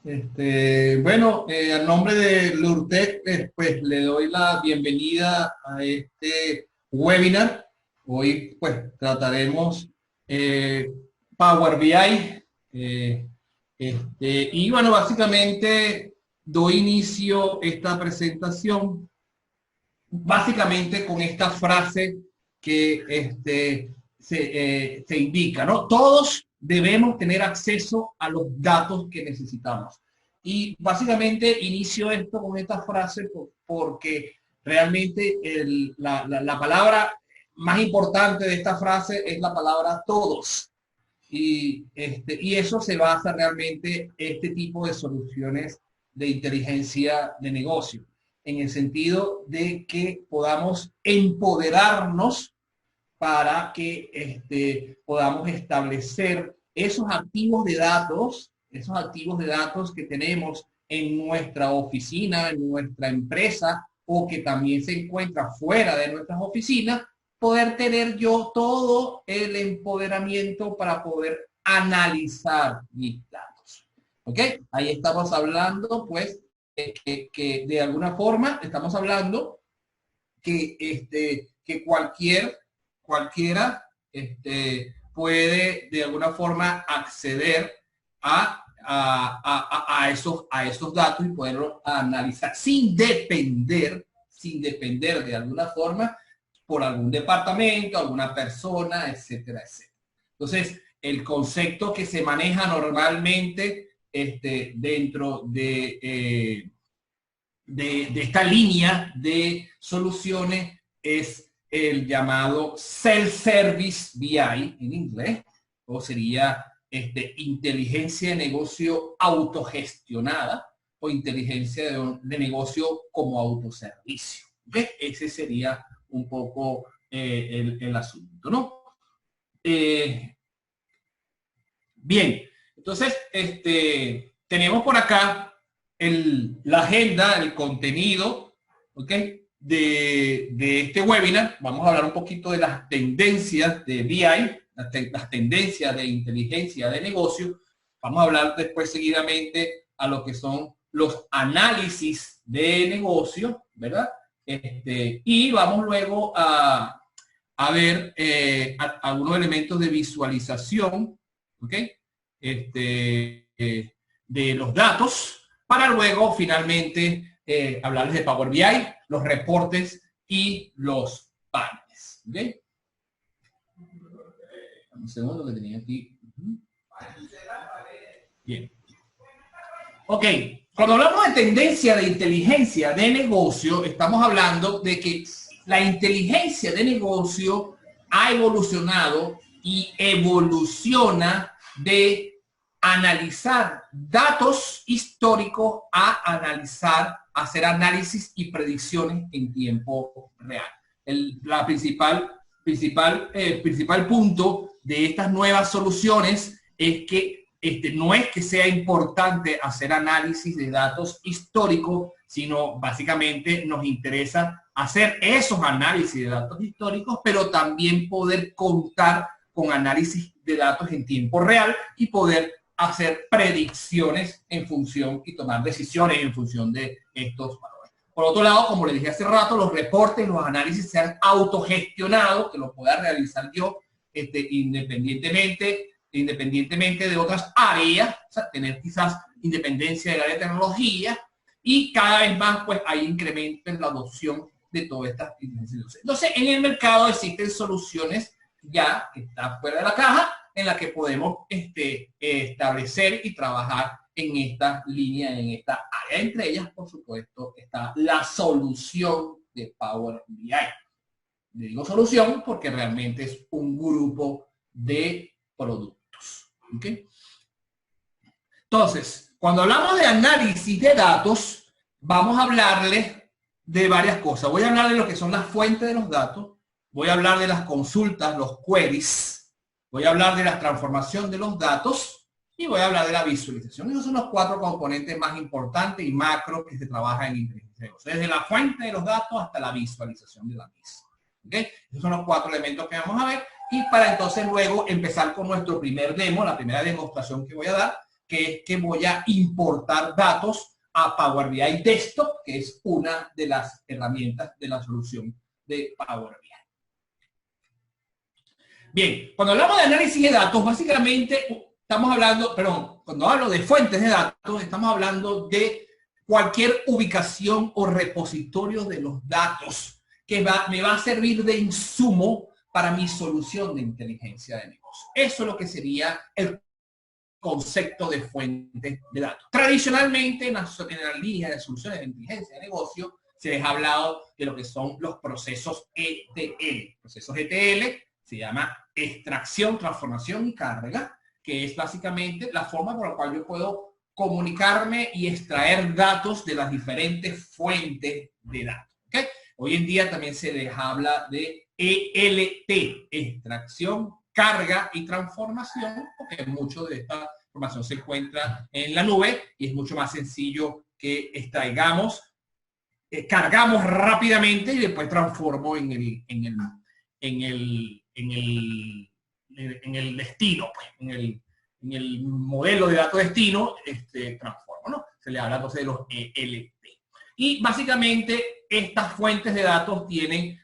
Bueno, a nombre de Lurtec, pues le doy la bienvenida a este webinar. Hoy, pues, trataremos eh, Power BI. Y bueno, básicamente doy inicio a esta presentación, básicamente con esta frase que se indica, ¿no? Todos debemos tener acceso a los datos que necesitamos. Y básicamente inicio esto con esta frase porque realmente la palabra más importante de esta frase es la palabra todos. Y eso se basa realmente en este tipo de soluciones de inteligencia de negocio, en el sentido de que podamos empoderarnos para que podamos establecer esos activos de datos que tenemos en nuestra oficina, en nuestra empresa, o que también se encuentra fuera de nuestras oficinas, poder tener yo todo el empoderamiento para poder analizar mis datos. ¿Ok? Ahí estamos hablando, pues, que de alguna forma estamos hablando que cualquiera puede de alguna forma acceder a esos datos y poderlos analizar sin depender de alguna forma por algún departamento, alguna persona, etcétera, etcétera. Entonces, el concepto que se maneja normalmente dentro de esta línea de soluciones es el llamado Self-Service BI en inglés, o sería inteligencia de negocio autogestionada o inteligencia de negocio como autoservicio. ¿Okay? Ese sería un poco el asunto, ¿no? Bien, entonces tenemos por acá la agenda, el contenido, ¿ok? De este webinar. Vamos a hablar un poquito de las tendencias de BI, las tendencias de inteligencia de negocio. Vamos a hablar después seguidamente a lo que son los análisis de negocio, ¿verdad? Y vamos luego a ver algunos elementos de visualización, ¿ok? De los datos, para luego finalmente hablarles de Power BI, los reportes y los paneles. ¿Okay? Un segundo que tenía aquí. Bien. Ok, cuando hablamos de tendencia de inteligencia de negocio, estamos hablando de que la inteligencia de negocio ha evolucionado y evoluciona de analizar datos históricos a hacer análisis y predicciones en tiempo real. La principal punto de estas nuevas soluciones es que no es que sea importante hacer análisis de datos históricos, sino básicamente nos interesa hacer esos análisis de datos históricos, pero también poder contar con análisis de datos en tiempo real y poder hacer predicciones en función y tomar decisiones en función de estos valores. Por otro lado, como les dije hace rato, los reportes, los análisis sean autogestionados, que lo pueda realizar yo independientemente de otras áreas, o sea, tener quizás independencia del área de tecnología, y cada vez más pues hay incremento en la adopción de todas estas instituciones. Entonces, en el mercado existen soluciones ya que están fuera de la caja, en la que podemos establecer y trabajar en esta línea, en esta área. Entre ellas, por supuesto, está la solución de Power BI. Le digo solución porque realmente es un grupo de productos. ¿Okay? Entonces, cuando hablamos de análisis de datos, vamos a hablarles de varias cosas. Voy a hablar de lo que son las fuentes de los datos, voy a hablar de las consultas, los queries, voy a hablar de la transformación de los datos y voy a hablar de la visualización. Esos son los 4 componentes más importantes y macro que se trabaja en inteligencia de negocio, desde la fuente de los datos hasta la visualización de la misma. ¿Okay? Esos son los 4 elementos que vamos a ver, y para entonces luego empezar con nuestro primer demo, la primera demostración que voy a dar, que es que voy a importar datos a Power BI Desktop, que es una de las herramientas de la solución de Power BI. Bien, cuando hablamos de análisis de datos, básicamente estamos hablando, perdón, cuando hablo de fuentes de datos, estamos hablando de cualquier ubicación o repositorio de los datos que me va a servir de insumo para mi solución de inteligencia de negocio. Eso es lo que sería el concepto de fuentes de datos. Tradicionalmente, en la línea de soluciones de inteligencia de negocio, se les ha hablado de lo que son los procesos ETL. Procesos ETL se llama extracción, transformación y carga, que es básicamente la forma por la cual yo puedo comunicarme y extraer datos de las diferentes fuentes de datos. ¿Okay? Hoy en día también se les habla de ELT, extracción, carga y transformación, porque mucho de esta información se encuentra en la nube y es mucho más sencillo que extraigamos, cargamos rápidamente y después transformo en el destino, pues, en el modelo de datos destino, transformo, ¿no? Se le habla entonces de los ELT. Y básicamente estas fuentes de datos tienen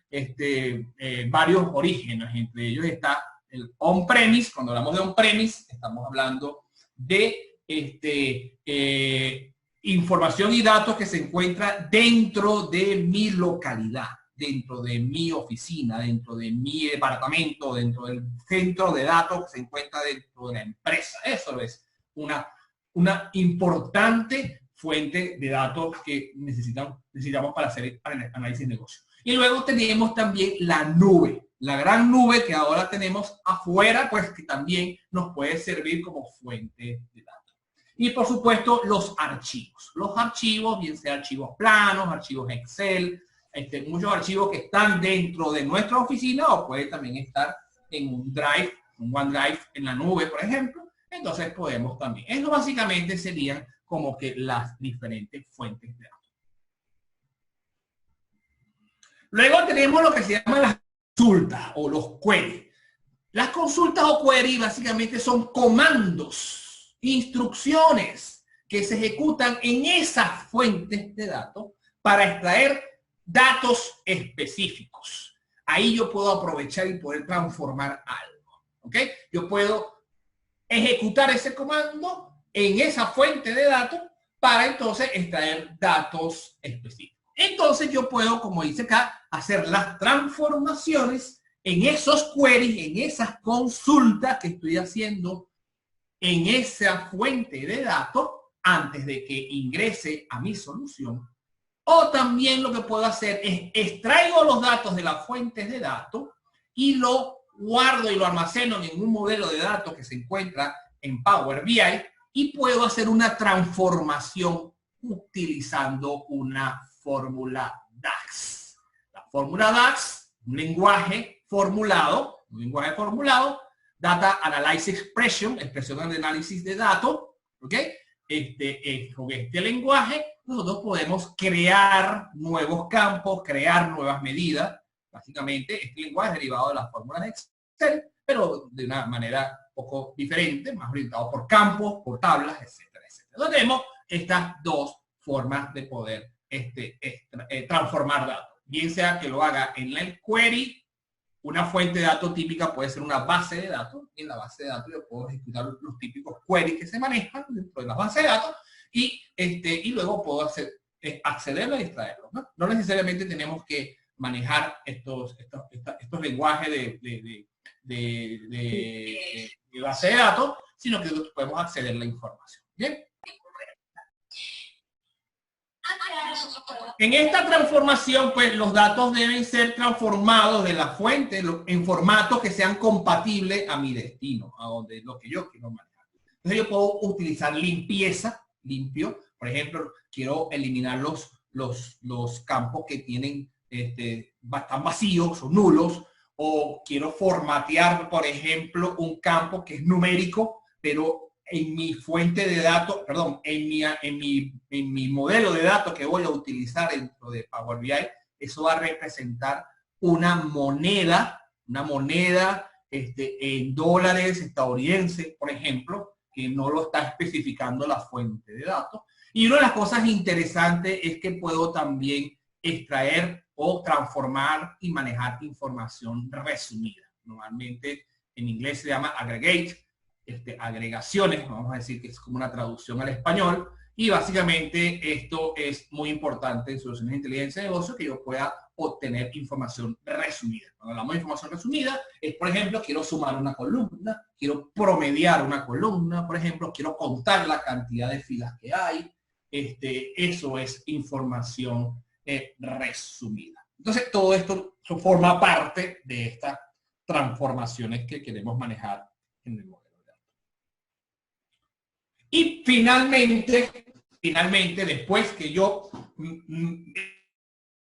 varios orígenes. Entre ellos está el on-premise. Cuando hablamos de on-premise, estamos hablando de información y datos que se encuentra dentro de mi localidad, dentro de mi oficina, dentro de mi departamento, dentro del centro de datos que se encuentra dentro de la empresa. Eso es una importante fuente de datos que necesitamos para hacer análisis de negocio. Y luego tenemos también la nube, la gran nube que ahora tenemos afuera, pues que también nos puede servir como fuente de datos. Y por supuesto los archivos. Los archivos, bien sea archivos planos, archivos Excel, muchos archivos que están dentro de nuestra oficina o puede también estar en un Drive, un OneDrive en la nube, por ejemplo. Entonces podemos también. Eso básicamente serían como que las diferentes fuentes de datos. Luego tenemos lo que se llama las consultas o los queries. Las consultas o queries básicamente son comandos, instrucciones que se ejecutan en esas fuentes de datos para extraer datos específicos. Ahí yo puedo aprovechar y poder transformar algo. ¿Ok? Yo puedo ejecutar ese comando en esa fuente de datos para entonces extraer datos específicos. Entonces yo puedo, como dice acá, hacer las transformaciones en esos queries, en esas consultas que estoy haciendo en esa fuente de datos antes de que ingrese a mi solución. O también lo que puedo hacer es extraigo los datos de las fuentes de datos y lo guardo y lo almaceno en un modelo de datos que se encuentra en Power BI y puedo hacer una transformación utilizando una fórmula DAX. La fórmula DAX, un lenguaje formulado, Data Analysis Expression, expresión de análisis de datos, ¿ok? Con este lenguaje nosotros podemos crear nuevos campos, crear nuevas medidas. Básicamente, este lenguaje es derivado de las fórmulas de Excel, pero de una manera un poco diferente, más orientado por campos, por tablas, etcétera, etcétera. Entonces tenemos estas dos formas de poder transformar datos. Bien sea que lo haga en el query, una fuente de datos típica puede ser una base de datos. En la base de datos yo puedo ejecutar los típicos queries que se manejan dentro de la base de datos y luego puedo accederlo y extraerlo. No necesariamente tenemos que manejar estos lenguajes de base de datos, sino que podemos acceder a la información. ¿Bien? En esta transformación, pues los datos deben ser transformados de la fuente en formatos que sean compatibles a mi destino, a donde lo que yo quiero manejar. Entonces yo puedo utilizar limpieza, limpio. Por ejemplo, quiero eliminar los campos que tienen están vacíos o nulos, o quiero formatear, por ejemplo, un campo que es numérico, pero en mi fuente de datos, perdón, en mi modelo de datos que voy a utilizar dentro de Power BI, eso va a representar una moneda en dólares estadounidenses, por ejemplo, que no lo está especificando la fuente de datos. Y una de las cosas interesantes es que puedo también extraer o transformar y manejar información resumida. Normalmente en inglés se llama aggregate, agregaciones, vamos a decir que es como una traducción al español. Y básicamente esto es muy importante en soluciones de inteligencia de negocio, que yo pueda obtener información resumida. Cuando hablamos de información resumida, es, por ejemplo, quiero sumar una columna, quiero promediar una columna, por ejemplo, quiero contar la cantidad de filas que hay. Eso es información resumida. Entonces, todo esto forma parte de estas transformaciones que queremos manejar en el modelo de datos. Y finalmente, después que yo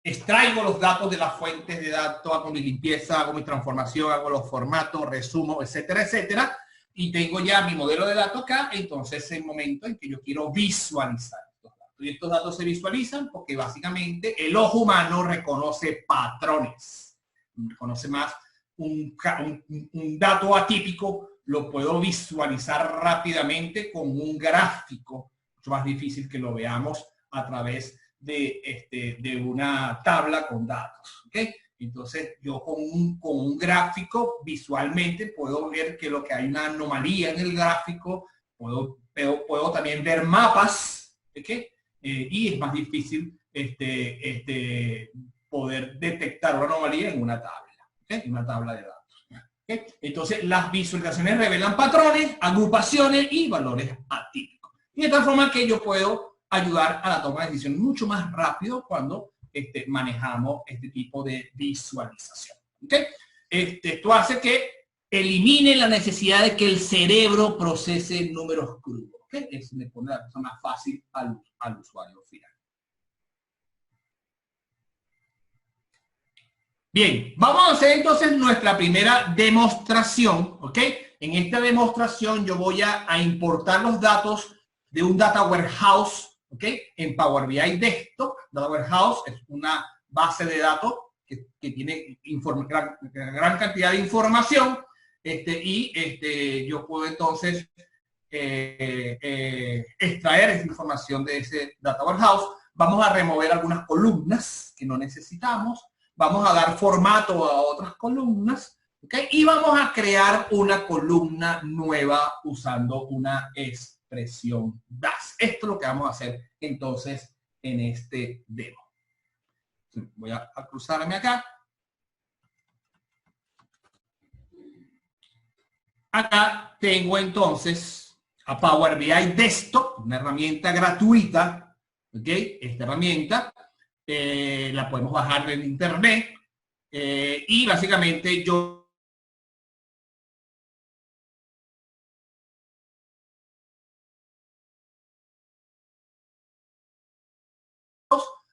extraigo los datos de las fuentes de datos, hago mi limpieza, hago mi transformación, hago los formatos, resumo, etcétera, etcétera, y tengo ya mi modelo de datos acá, entonces es el momento en que yo quiero visualizar estos datos. Y estos datos se visualizan porque básicamente el ojo humano reconoce patrones. Reconoce más un dato atípico, lo puedo visualizar rápidamente con un gráfico, mucho más difícil que lo veamos a través de una tabla con datos. ¿Okay? Entonces, yo con un gráfico visualmente puedo ver que lo que hay una anomalía en el gráfico, puedo también ver mapas, ¿okay? Y es más difícil poder detectar una anomalía en una tabla, ¿okay? En una tabla de datos. ¿Okay? Entonces, las visualizaciones revelan patrones, agrupaciones y valores atípicos. Y de tal forma que yo puedo ayudar a la toma de decisiones mucho más rápido cuando manejamos este tipo de visualización. ¿Okay? Esto hace que elimine la necesidad de que el cerebro procese números crudos. ¿Okay? Eso le pone la cosa más fácil al usuario final. Bien, vamos a hacer entonces nuestra primera demostración. ¿Ok? En esta demostración yo voy a importar los datos de un data warehouse, ¿ok? En Power BI Desktop. Data Warehouse es una base de datos que tiene gran cantidad de información, yo puedo entonces extraer esa información de ese Data Warehouse. Vamos a remover algunas columnas que no necesitamos. Vamos a dar formato a otras columnas, ¿ok? Y vamos a crear una columna nueva usando una expresión DAX. Esto es lo que vamos a hacer entonces en este demo. Voy a cruzarme acá. Acá tengo entonces a Power BI Desktop, una herramienta gratuita. ¿Ok? Esta herramienta la podemos bajar en internet y básicamente yo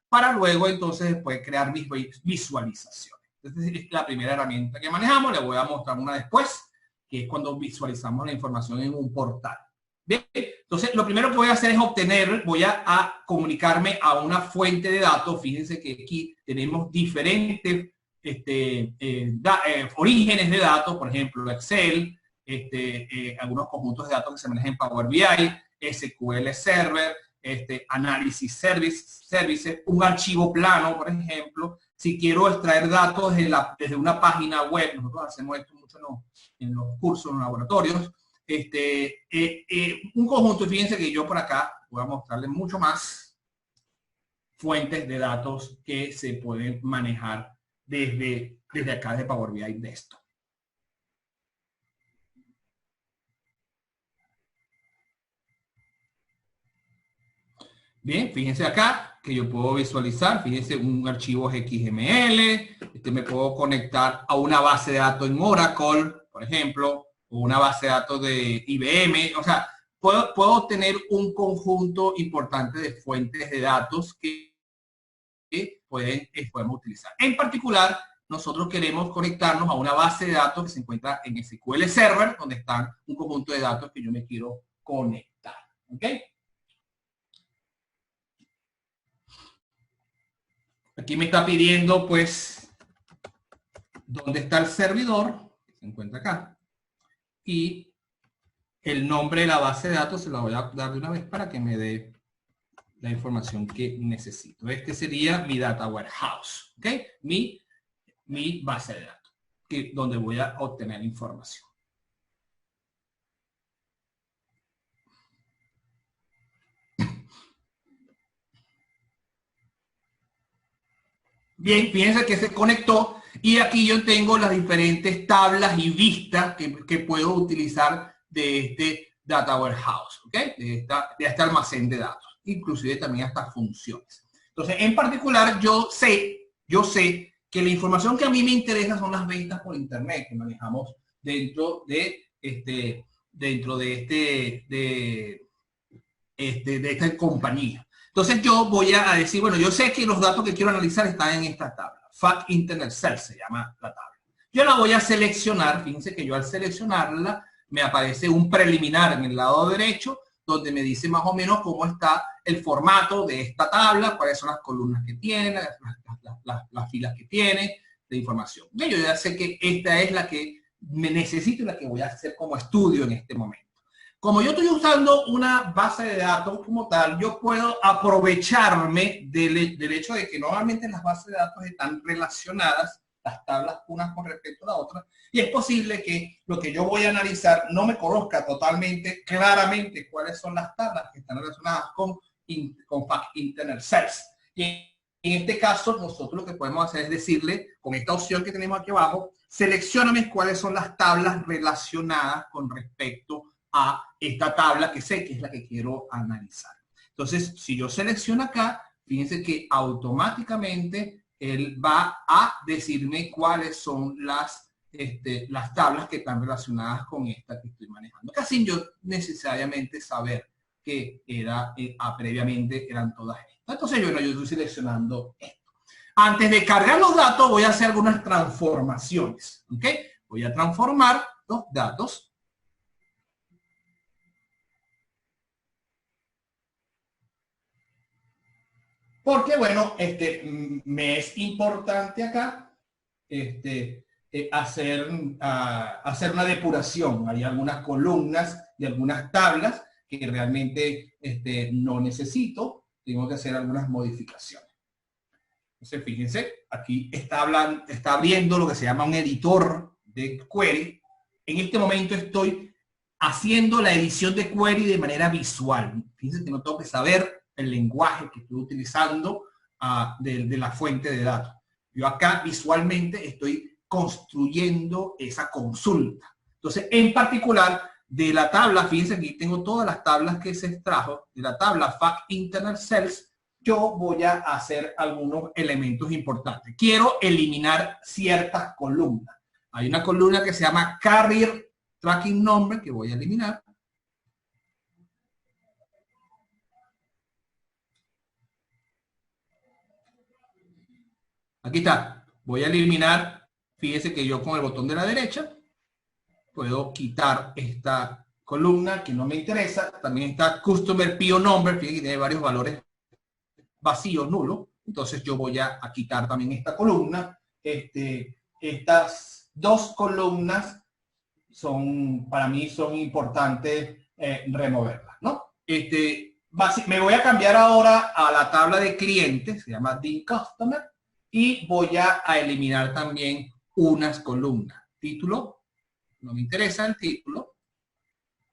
para luego entonces después crear mis visualizaciones. Entonces, es la primera herramienta que manejamos. Le voy a mostrar una después, que es cuando visualizamos la información en un portal. Bien, entonces lo primero que voy a hacer es voy a comunicarme a una fuente de datos. Fíjense que aquí tenemos diferentes orígenes de datos, por ejemplo, Excel, algunos conjuntos de datos que se manejan en Power BI, SQL Server, análisis services, un archivo plano, por ejemplo. Si quiero extraer datos desde una página web, nosotros hacemos esto mucho en los cursos, en los laboratorios, un conjunto, fíjense que yo por acá voy a mostrarles mucho más fuentes de datos que se pueden manejar desde acá de Power BI Desktop. Bien, fíjense acá que yo puedo visualizar, fíjense un archivo XML, me puedo conectar a una base de datos en Oracle, por ejemplo, o una base de datos de IBM, o sea, puedo tener un conjunto importante de fuentes de datos que podemos utilizar. En particular, nosotros queremos conectarnos a una base de datos que se encuentra en SQL Server, donde están un conjunto de datos que yo me quiero conectar. ¿Ok? Aquí me está pidiendo, pues, dónde está el servidor, que se encuentra acá. Y el nombre de la base de datos se la voy a dar de una vez para que me dé la información que necesito. Este sería mi data warehouse, ¿ok? Mi base de datos, donde voy a obtener información. Bien, fíjense que se conectó y aquí yo tengo las diferentes tablas y vistas que puedo utilizar de este data warehouse, ¿ok? De este almacén de datos, inclusive también hasta funciones. Entonces, en particular, yo sé que la información que a mí me interesa son las ventas por internet que manejamos dentro de esta compañía. Entonces yo voy a decir, bueno, yo sé que los datos que quiero analizar están en esta tabla. Fact Internet Sales se llama la tabla. Yo la voy a seleccionar, fíjense que yo al seleccionarla me aparece un preliminar en el lado derecho donde me dice más o menos cómo está el formato de esta tabla, cuáles son las columnas que tiene, las filas que tiene, de información. Yo ya sé que esta es la que me necesito y la que voy a hacer como estudio en este momento. Como yo estoy usando una base de datos como tal, yo puedo aprovecharme del hecho de que normalmente las bases de datos están relacionadas, las tablas unas con respecto a la otra, y es posible que lo que yo voy a analizar no me conozca totalmente, claramente, cuáles son las tablas que están relacionadas con Fact Internet Sales. Y en este caso, nosotros lo que podemos hacer es decirle, con esta opción que tenemos aquí abajo, seleccióname cuáles son las tablas relacionadas con respecto a esta tabla que sé que es la que quiero analizar. Entonces, si yo selecciono acá, fíjense que automáticamente él va a decirme cuáles son las tablas que están relacionadas con esta que estoy manejando. Casi yo necesariamente saber que previamente eran todas estas. Entonces, yo estoy seleccionando esto. Antes de cargar los datos, voy a hacer algunas transformaciones. ¿Ok? Voy a transformar los datos. Porque, bueno, me es importante acá hacer una depuración. Hay algunas columnas y algunas tablas que realmente no necesito. Tengo que hacer algunas modificaciones. Entonces, fíjense, aquí está abriendo lo que se llama un editor de query. En este momento estoy haciendo la edición de query de manera visual. Fíjense que no tengo que saber el lenguaje que estoy utilizando de la fuente de datos. Yo acá visualmente estoy construyendo esa consulta. Entonces, en particular, de la tabla, fíjense aquí tengo todas las tablas que se extrajo, de la tabla Fact Internet Sales, yo voy a hacer algunos elementos importantes. Quiero eliminar ciertas columnas. Hay una columna que se llama Carrier Tracking Number que voy a eliminar. Aquí está. Voy a eliminar, fíjese que yo con el botón de la derecha puedo quitar esta columna que no me interesa. También está Customer PO Number, fíjese que tiene varios valores vacíos, nulos. Entonces yo voy a quitar también esta columna. Estas dos columnas para mí son importantes removerlas, ¿no? Me voy a cambiar ahora a la tabla de clientes, se llama The Customer, y voy a eliminar también unas columnas. Título, no me interesa el título,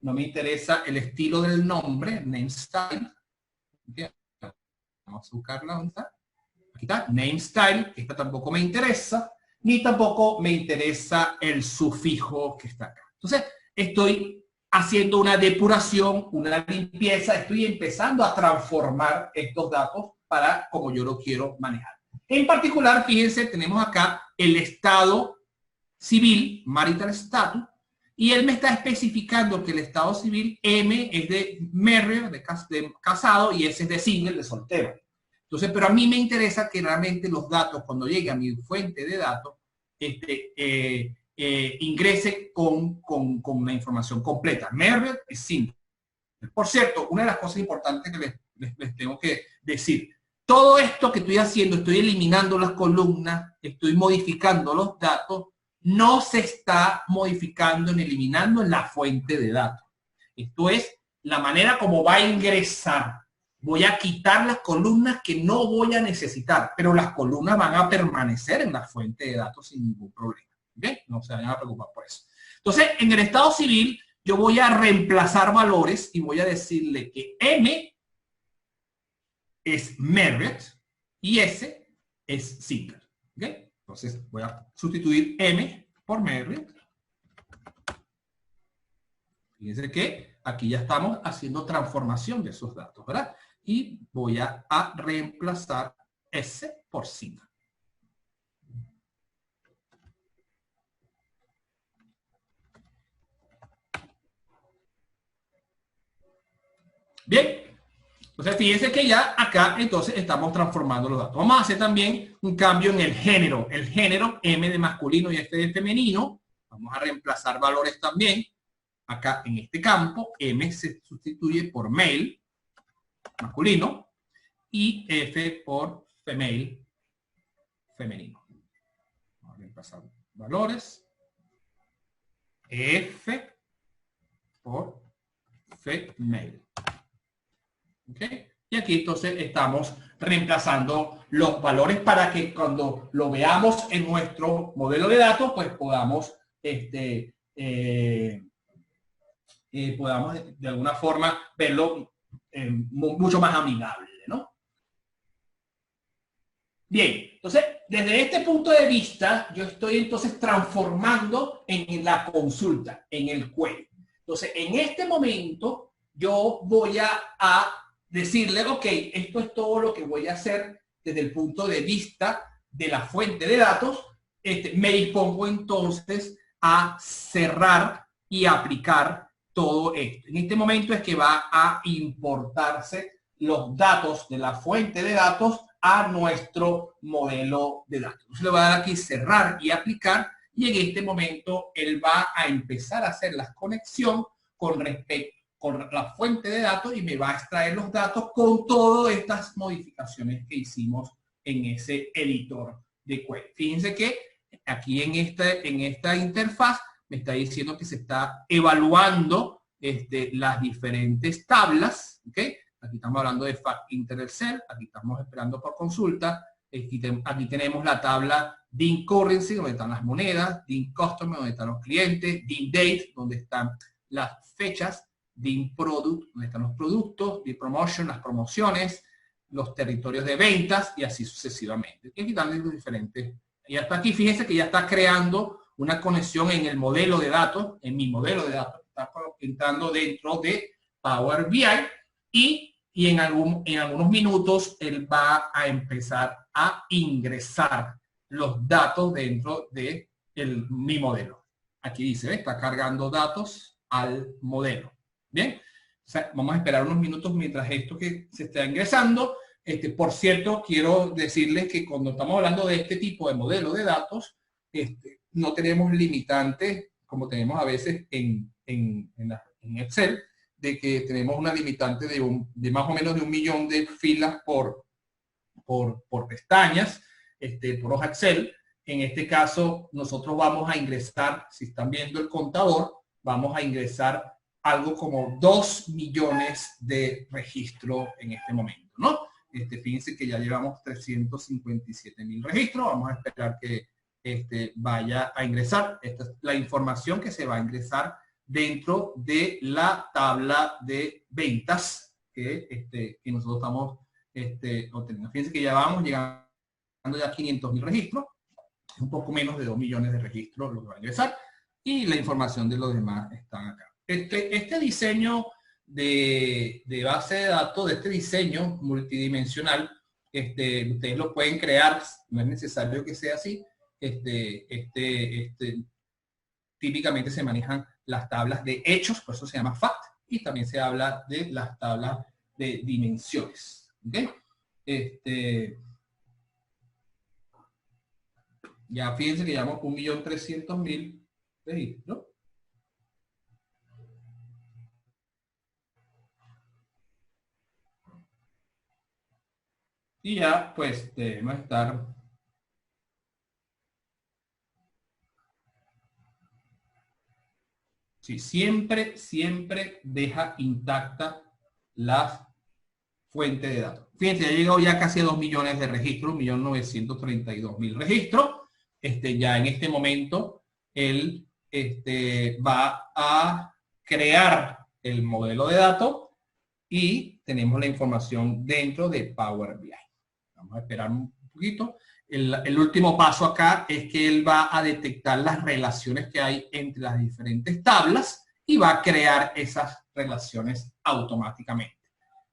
no me interesa el estilo del nombre, name style. ¿Okay? Vamos a buscarla, ¿dónde está? Aquí está, name style, esta tampoco me interesa, ni tampoco me interesa el sufijo que está acá. Entonces, estoy haciendo una depuración, una limpieza, estoy empezando a transformar estos datos para como yo lo quiero manejar. En particular, fíjense, tenemos acá el estado civil, marital status, y él me está especificando que el estado civil M es de married, de casado, y S es de single, de soltero. Entonces, pero a mí me interesa que realmente los datos, cuando llegue a mi fuente de datos, ingrese con la información completa. Married es single. Por cierto, una de las cosas importantes que les tengo que decir, todo esto que estoy haciendo, estoy eliminando las columnas, estoy modificando los datos, no se está modificando ni eliminando en la fuente de datos. Esto es la manera como va a ingresar. Voy a quitar las columnas que no voy a necesitar, pero las columnas van a permanecer en la fuente de datos sin ningún problema. ¿Okay? No se vayan a preocupar por eso. Entonces, en el estado civil, yo voy a reemplazar valores y voy a decirle que M es Marriott y S es Singer. ¿Okay? Entonces, voy a sustituir M por Marriott. Fíjense que aquí ya estamos haciendo transformación de esos datos, ¿verdad? Y voy a reemplazar S por Singer. Bien, entonces fíjense que ya acá entonces estamos transformando los datos. Vamos a hacer también un cambio en el género M de masculino y F de femenino. Vamos a reemplazar valores también. Acá en este campo, M se sustituye por male, masculino, y F por female, femenino. Vamos a reemplazar valores. F por female. ¿Ok? Y aquí entonces estamos reemplazando los valores para que cuando lo veamos en nuestro modelo de datos, pues podamos, podamos de alguna forma verlo mucho más amigable, ¿no? Bien, entonces, desde este punto de vista, yo estoy entonces transformando en la consulta, en el query. Entonces, en este momento, yo voy a decirle, ok, esto es todo lo que voy a hacer desde el punto de vista de la fuente de datos. Me dispongo entonces a cerrar y aplicar todo esto. En este momento es que va a importarse los datos de la fuente de datos a nuestro modelo de datos. Entonces le voy a dar aquí cerrar y aplicar y en este momento él va a empezar a hacer la conexión con respecto con la fuente de datos y me va a extraer los datos con todas estas modificaciones que hicimos en ese editor de query. Fíjense que aquí en esta interfaz me está diciendo que se está evaluando las diferentes tablas, ¿ok? Aquí estamos hablando de Fact Internet Cell, aquí estamos esperando por consulta, aquí tenemos la tabla DIN Currency, donde están las monedas, DIN Customer, donde están los clientes, DIN Date, donde están las fechas, DIN Product, donde están los productos, DIN Promotion, las promociones, los territorios de ventas y así sucesivamente. Y aquí están los diferentes. Y hasta aquí, fíjense que ya está creando una conexión en el modelo de datos, en mi modelo de datos. Está entrando dentro de Power BI y en algunos minutos él va a empezar a ingresar los datos dentro de mi modelo. Aquí dice, está cargando datos al modelo. Bien, o sea, vamos a esperar unos minutos mientras esto que se está ingresando. Por cierto, quiero decirles que cuando estamos hablando de este tipo de modelo de datos, no tenemos limitantes como tenemos a veces en Excel, de que tenemos una limitante de más o menos de 1 millón de filas por pestañas, por hoja Excel. En este caso, nosotros vamos a ingresar, si están viendo el contador, vamos a ingresar algo como 2 millones de registros en este momento, ¿no? Fíjense que ya llevamos 357,000 registros. Vamos a esperar que vaya a ingresar. Esta es la información que se va a ingresar dentro de la tabla de ventas que nosotros estamos obteniendo. Fíjense que ya vamos llegando ya a 500,000 registros. Un poco menos de 2 millones de registros lo que va a ingresar. Y la información de los demás están acá. Este diseño de base de datos, de este diseño multidimensional, ustedes lo pueden crear, no es necesario que sea así. Típicamente se manejan las tablas de hechos, por eso se llama FACT, y también se habla de las tablas de dimensiones. ¿Okay? Ya fíjense que llevamos 1.300.000 registros. Y ya, pues, debemos estar Sí, siempre, siempre deja intacta la fuente de datos. Fíjense, ha llegado ya casi a 2 millones de registros, 1.932.000 registros. Ya en este momento, él va a crear el modelo de datos y tenemos la información dentro de Power BI. Vamos a esperar un poquito. El último paso acá es que él va a detectar las relaciones que hay entre las diferentes tablas y va a crear esas relaciones automáticamente.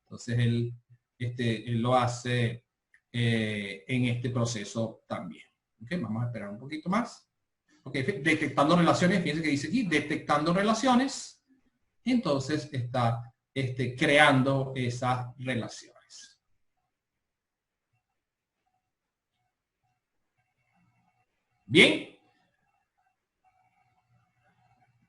Entonces, él lo hace en este proceso también. ¿Okay? Vamos a esperar un poquito más. Okay. Detectando relaciones, fíjense que dice aquí, detectando relaciones. Y entonces está creando esas relaciones. Bien.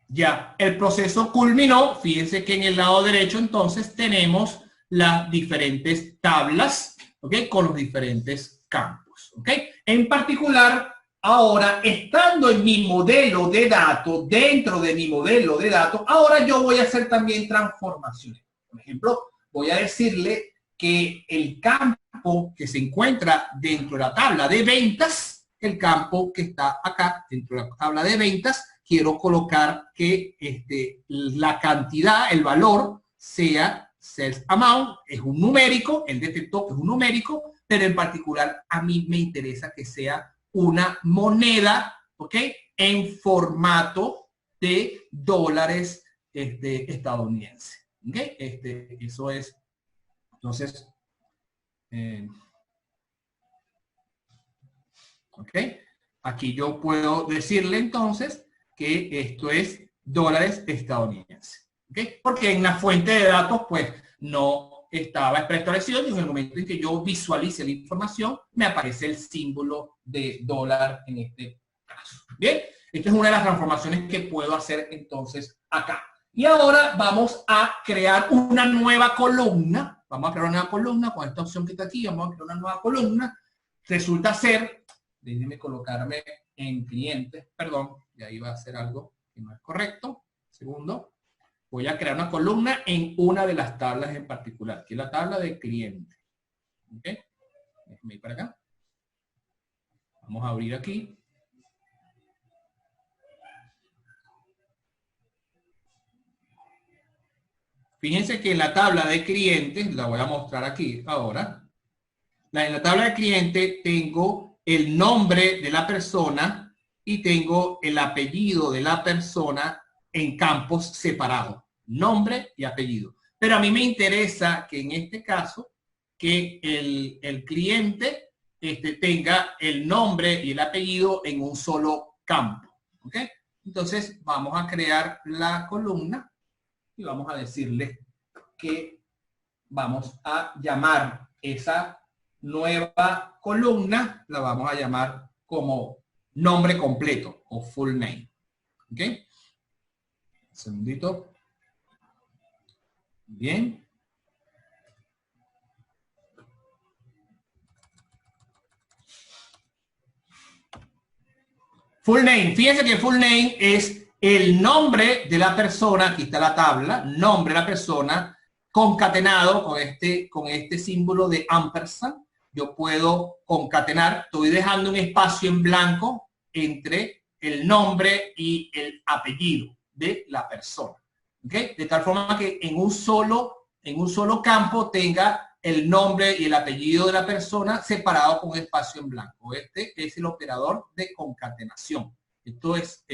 Ya, el proceso culminó. Fíjense que en el lado derecho entonces tenemos las diferentes tablas, ¿ok? Con los diferentes campos, ¿ok? En particular, ahora, estando en mi modelo de datos, dentro de mi modelo de datos, ahora yo voy a hacer también transformaciones. Por ejemplo, voy a decirle que el campo que se encuentra dentro de la tabla de ventas, el campo que está acá dentro de la tabla de ventas, quiero colocar que la cantidad, el valor, sea sales amount, es un numérico, él detectó que es un numérico, pero en particular a mí me interesa que sea una moneda, ¿ok? En formato de dólares estadounidenses, ¿ok? Eso es, entonces, ¿ok? Aquí yo puedo decirle entonces que esto es dólares estadounidenses, ¿ok? Porque en la fuente de datos, pues, no estaba preestablecido y en el momento en que yo visualice la información, me aparece el símbolo de dólar en este caso. Bien, esta es una de las transformaciones que puedo hacer entonces acá. Y ahora vamos a crear una nueva columna. Vamos a crear una nueva columna con esta opción que está aquí. Vamos a crear una nueva columna. Resulta ser, déjenme colocarme en clientes, perdón, y ahí va a hacer algo que no es correcto. Segundo, voy a crear una columna en una de las tablas en particular, que es la tabla de cliente. ¿Ok? Déjenme ir para acá. Vamos a abrir aquí. Fíjense que en la tabla de clientes, la voy a mostrar aquí ahora, en la tabla de cliente tengo el nombre de la persona y tengo el apellido de la persona en campos separados, nombre y apellido. Pero a mí me interesa que en este caso, que el cliente tenga el nombre y el apellido en un solo campo. ¿Ok? Entonces vamos a crear la columna y vamos a decirle que vamos a llamar esa nueva columna, la vamos a llamar como nombre completo o full name. ¿Ok? Un segundito. Bien. Full name. Fíjense que full name es el nombre de la persona, aquí está la tabla, nombre de la persona concatenado con este símbolo de ampersand. Yo puedo concatenar, estoy dejando un espacio en blanco entre el nombre y el apellido de la persona. ¿Okay? De tal forma que en un solo campo tenga el nombre y el apellido de la persona separado con un espacio en blanco. Este es el operador de concatenación. Esto es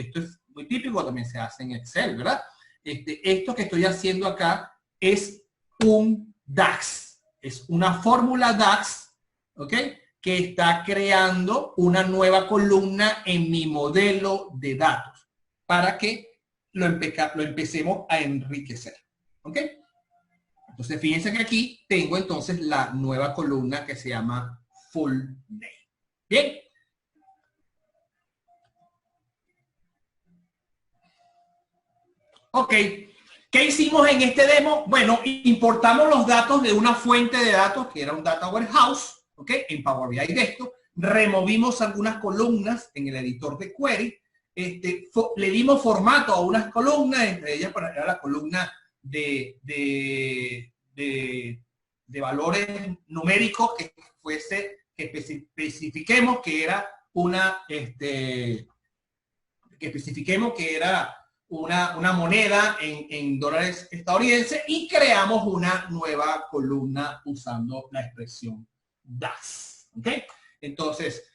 muy típico, también se hace en Excel, ¿verdad? Esto que estoy haciendo acá es un DAX, es una fórmula DAX, ¿ok? Que está creando una nueva columna en mi modelo de datos para que lo empecemos a enriquecer, ¿ok? Entonces, fíjense que aquí tengo entonces la nueva columna que se llama full name. Bien. Ok. ¿Qué hicimos en este demo? Bueno, importamos los datos de una fuente de datos que era un data warehouse, ¿ok? En Power BI de esto. Removimos algunas columnas en el editor de query le dimos formato a unas columnas, entre ellas era la columna de valores numéricos que especifiquemos que era una moneda en dólares estadounidenses, y creamos una nueva columna usando la expresión DAS. ¿Ok? Entonces,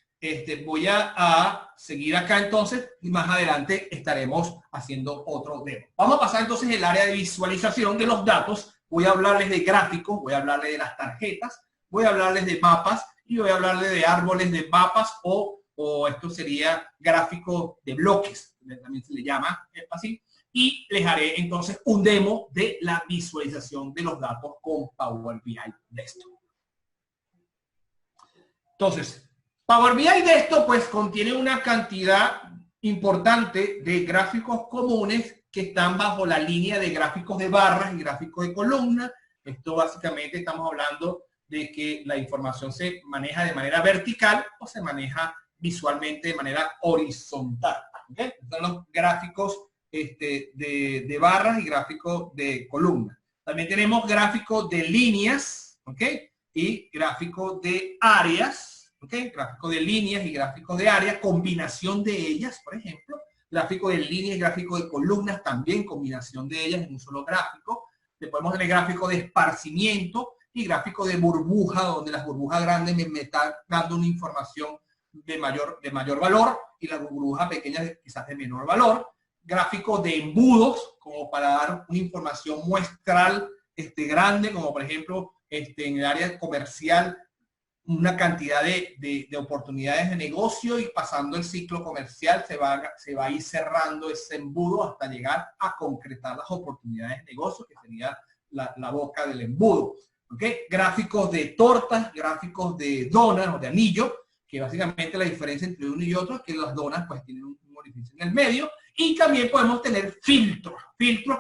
voy a seguir acá entonces, y más adelante estaremos haciendo otro demo. Vamos a pasar entonces al área de visualización de los datos. Voy a hablarles de gráficos, voy a hablarles de las tarjetas, voy a hablarles de mapas y voy a hablarles de árboles de mapas o esto sería gráfico de bloques, también se le llama así. Y les haré entonces un demo de la visualización de los datos con Power BI Desktop. Entonces, Power BI Desktop pues contiene una cantidad importante de gráficos comunes que están bajo la línea de gráficos de barras y gráficos de columnas. Esto básicamente estamos hablando de que la información se maneja de manera vertical o se maneja visualmente de manera horizontal. ¿Okay? Son los gráficos de barras y gráficos de columnas. También tenemos gráficos de líneas, ¿ok? Y gráficos de áreas, ¿ok? Gráficos de líneas y gráficos de áreas, combinación de ellas, por ejemplo. Gráfico de líneas y gráfico de columnas, también combinación de ellas en un solo gráfico. Le podemos tener gráfico de esparcimiento y gráfico de burbuja, donde las burbujas grandes me están dando una información de mayor valor y las burbujas pequeñas quizás de menor valor. Gráficos de embudos, como para dar una información muestral grande, como por ejemplo en el área comercial, una cantidad de oportunidades de negocio, y pasando el ciclo comercial se va a ir cerrando ese embudo hasta llegar a concretar las oportunidades de negocio, que sería la boca del embudo. ¿Okay? Gráficos de tortas, gráficos de donas o de anillo, que básicamente la diferencia entre uno y otro es que las donas pues tienen un orificio en el medio. Y también podemos tener filtros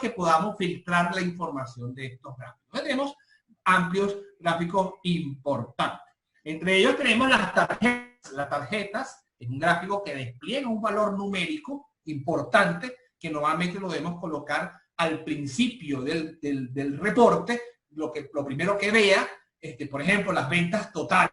que podamos filtrar la información de estos gráficos. Tenemos amplios gráficos importantes. Entre ellos tenemos las tarjetas. Las tarjetas es un gráfico que despliega un valor numérico importante que normalmente lo debemos colocar al principio del reporte. Lo primero que vea, por ejemplo, las ventas totales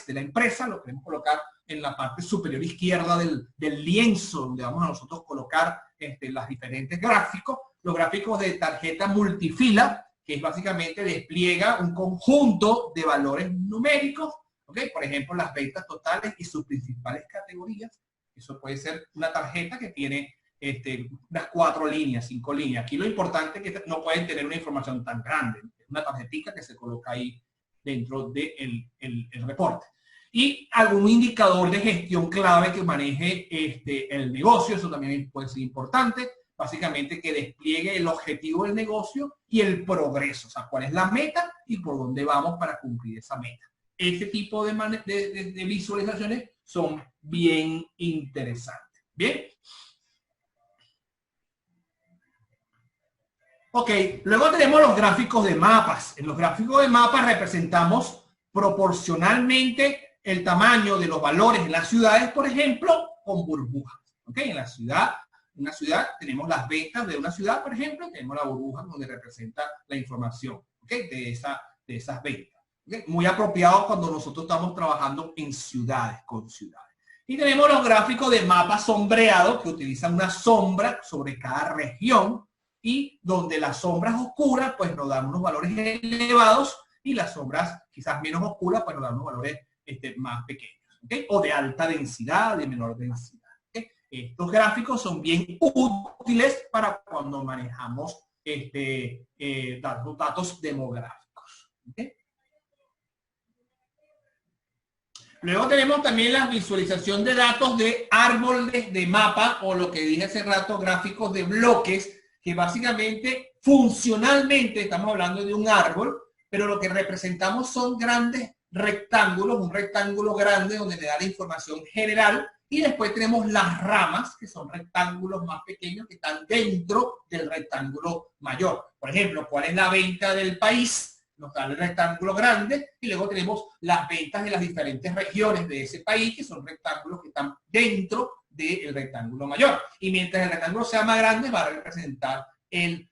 de la empresa, lo queremos colocar en la parte superior izquierda del lienzo, donde vamos a nosotros colocar los diferentes gráficos. Los gráficos de tarjeta multifila, que es básicamente despliega un conjunto de valores numéricos, ¿okay? Por ejemplo, las ventas totales y sus principales categorías. Eso puede ser una tarjeta que tiene unas 4 líneas, 5 líneas. Aquí lo importante es que no pueden tener una información tan grande. Es una tarjetita que se coloca ahí dentro del reporte. Y algún indicador de gestión clave que maneje el negocio, eso también puede ser importante. Básicamente que despliegue el objetivo del negocio y el progreso, o sea, cuál es la meta y por dónde vamos para cumplir esa meta. Este tipo de visualizaciones son bien interesantes. Bien. Ok, luego tenemos los gráficos de mapas. En los gráficos de mapas representamos proporcionalmente el tamaño de los valores en las ciudades, por ejemplo, con burbujas. Ok, en una ciudad tenemos las ventas de una ciudad, por ejemplo, tenemos la burbuja donde representa la información, ¿okay? de esas ventas. ¿Okay? Muy apropiado cuando nosotros estamos trabajando en ciudades, con ciudades. Y tenemos los gráficos de mapas sombreados que utilizan una sombra sobre cada región, y donde las sombras oscuras pues nos dan unos valores elevados y las sombras quizás menos oscuras pues nos dan unos valores más pequeños, ¿okay? O de alta densidad, de menor densidad. ¿Okay? Estos gráficos son bien útiles para cuando manejamos datos demográficos. ¿Okay? Luego tenemos también la visualización de datos de árboles de mapa, o lo que dije hace rato, gráficos de bloques, que básicamente, funcionalmente, estamos hablando de un árbol, pero lo que representamos son grandes rectángulos, un rectángulo grande donde le da la información general, y después tenemos las ramas, que son rectángulos más pequeños que están dentro del rectángulo mayor. Por ejemplo, ¿cuál es la venta del país? Nos da el rectángulo grande, y luego tenemos las ventas de las diferentes regiones de ese país, que son rectángulos que están dentro del rectángulo mayor. Y mientras el rectángulo sea más grande, va a representar el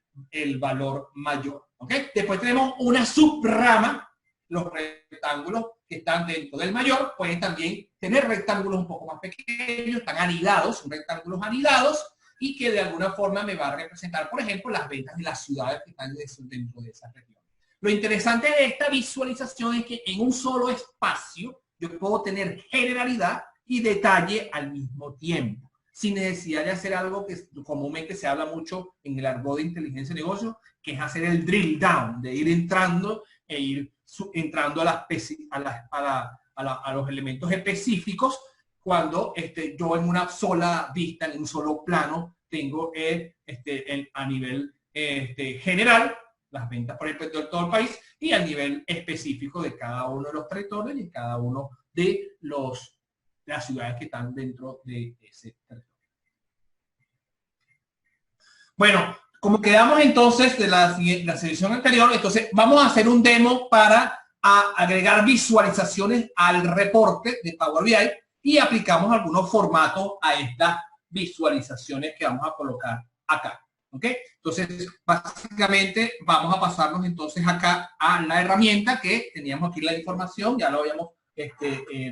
valor mayor. ¿Ok? Después tenemos una subrama. Los rectángulos que están dentro del mayor pueden también tener rectángulos un poco más pequeños, están anidados, son rectángulos anidados, y que de alguna forma me va a representar, por ejemplo, las ventas de las ciudades que están dentro de esa región. Lo interesante de esta visualización es que en un solo espacio yo puedo tener generalidad y detalle al mismo tiempo, sin necesidad de hacer algo que comúnmente se habla mucho en el argot de inteligencia de negocio, que es hacer el drill down, de ir entrando e ir entrando a los elementos específicos, cuando yo en una sola vista, en un solo plano, tengo a nivel general las ventas, por ejemplo, de todo el país, y a nivel específico de cada uno de los territorios y cada uno de las ciudades que están dentro de ese territorio. Bueno, como quedamos entonces de la sesión anterior, entonces vamos a hacer un demo para agregar visualizaciones al reporte de Power BI y aplicamos algunos formatos a estas visualizaciones que vamos a colocar acá. ¿Ok? Entonces, básicamente vamos a pasarnos entonces acá a la herramienta que teníamos aquí la información, ya lo habíamos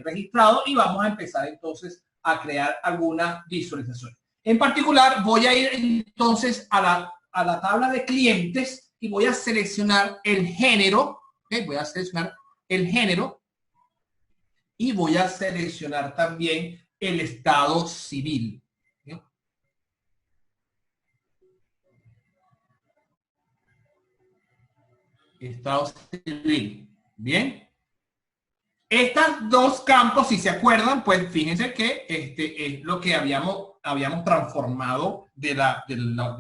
registrado, y vamos a empezar entonces a crear alguna visualización. En particular, voy a ir entonces a la tabla de clientes y voy a seleccionar el género. ¿Okay? Voy a seleccionar el género y voy a seleccionar también el estado civil. ¿Okay? Estado civil. Bien. Estos dos campos, si se acuerdan, pues fíjense que es lo que habíamos transformado del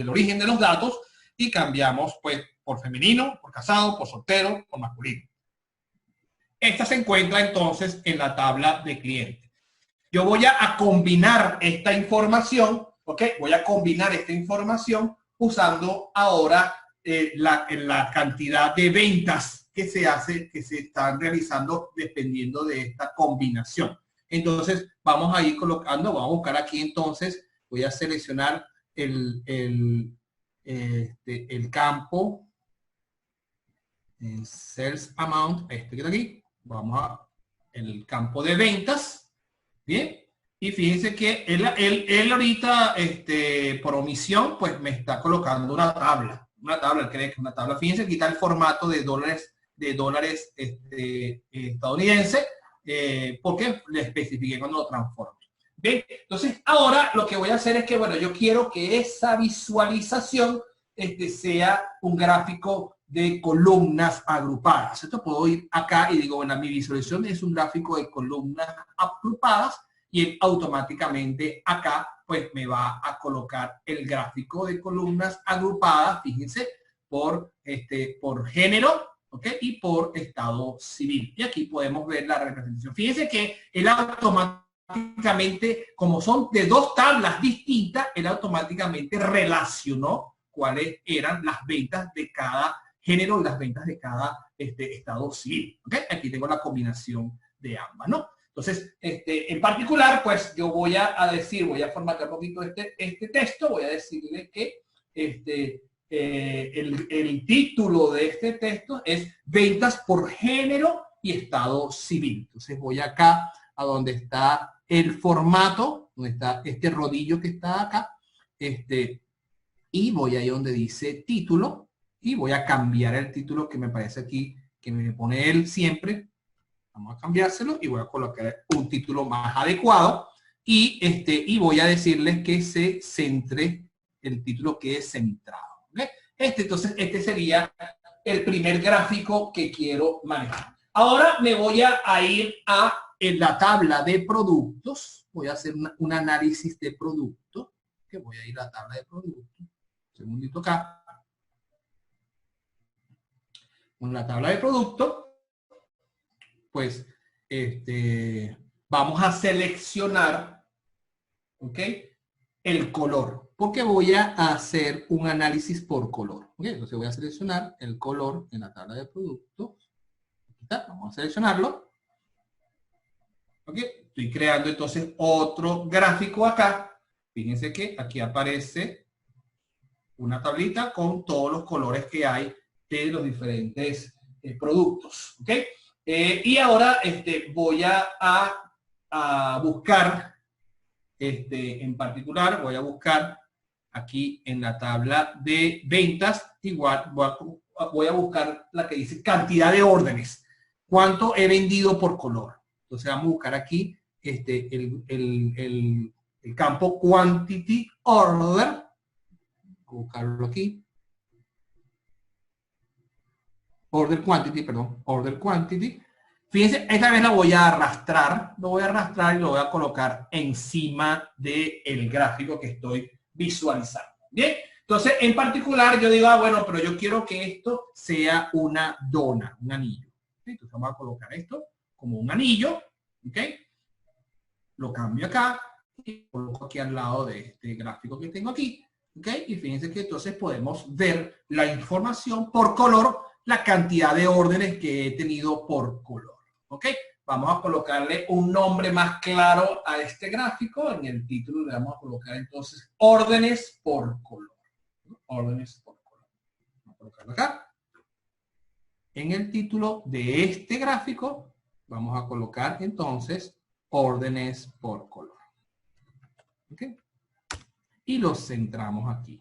origen de los datos, y cambiamos pues por femenino, por casado, por soltero, por masculino. Esta se encuentra entonces en la tabla de clientes. Yo voy a combinar esta información, ¿ok? Voy a combinar esta información usando ahora la cantidad de ventas que se están realizando dependiendo de esta combinación. Entonces, vamos a ir colocando, vamos a buscar aquí entonces, voy a seleccionar el campo Sales Amount, que está aquí. Vamos a el campo de ventas. Bien. Y fíjense que él ahorita, por omisión, pues me está colocando una tabla. Él cree que es una tabla. Fíjense, quita el formato de dólares estadounidense, porque le especifiqué cuando lo transforme. Bien, entonces ahora lo que voy a hacer es que, bueno, yo quiero que esa visualización sea un gráfico de columnas agrupadas. Esto puedo ir acá y digo, bueno, mi visualización es un gráfico de columnas agrupadas, y él automáticamente acá pues me va a colocar el gráfico de columnas agrupadas, fíjense, por género, ¿ok? Y por estado civil. Y aquí podemos ver la representación. Fíjense que él automáticamente, como son de dos tablas distintas, él automáticamente relacionó cuáles eran las ventas de cada género y las ventas de cada estado civil. ¿Okay? Aquí tengo la combinación de ambas, ¿no? Entonces, en particular, pues yo voy a decir, voy a formatear un poquito este texto, voy a decirle que el título de este texto es Ventas por género y estado civil. Entonces voy acá a donde está el formato, donde está este rodillo que está acá, y voy ahí donde dice título, y voy a cambiar el título que me parece aquí, que me pone él siempre. Vamos a cambiárselo y voy a colocar un título más adecuado, y voy a decirles que se centre, el título que es centrado. ¿Okay? Entonces, este sería el primer gráfico que quiero manejar. Ahora me voy a ir en la tabla de productos. Voy a hacer un análisis de producto. Que voy a ir a la tabla de productos. Un segundito acá. Con la tabla de producto, pues vamos a seleccionar, ¿ok? El color, porque voy a hacer un análisis por color. ¿Okay? Entonces voy a seleccionar el color en la tabla de productos. Vamos a seleccionarlo. ¿Ok? estoy creando entonces otro gráfico acá. Fíjense que aquí aparece una tablita con todos los colores que hay de los diferentes productos. ¿Ok? Y ahora voy a buscar, en particular, voy a buscar aquí en la tabla de ventas, igual voy a buscar la que dice cantidad de órdenes. ¿Cuánto he vendido por color? Entonces vamos a buscar aquí el campo quantity order. Buscarlo aquí. Order quantity, perdón. Order quantity. Fíjense, esta vez la voy a arrastrar. Lo voy a arrastrar y lo voy a colocar encima del gráfico que estoy visualizando. Bien. Entonces, en particular, yo digo, bueno, pero yo quiero que esto sea una dona, un anillo. ¿Okay? Entonces, vamos a colocar esto como un anillo. ¿Ok? Lo cambio acá y coloco aquí al lado de este gráfico que tengo aquí. ¿Ok? Y fíjense que entonces podemos ver la información por color, la cantidad de órdenes que he tenido por color. ¿Ok? Vamos a colocarle un nombre más claro a este gráfico. En el título le vamos a colocar entonces órdenes por color. Órdenes por color. Vamos a colocarlo acá. En el título de este gráfico vamos a colocar entonces órdenes por color. ¿Ok? Y los centramos aquí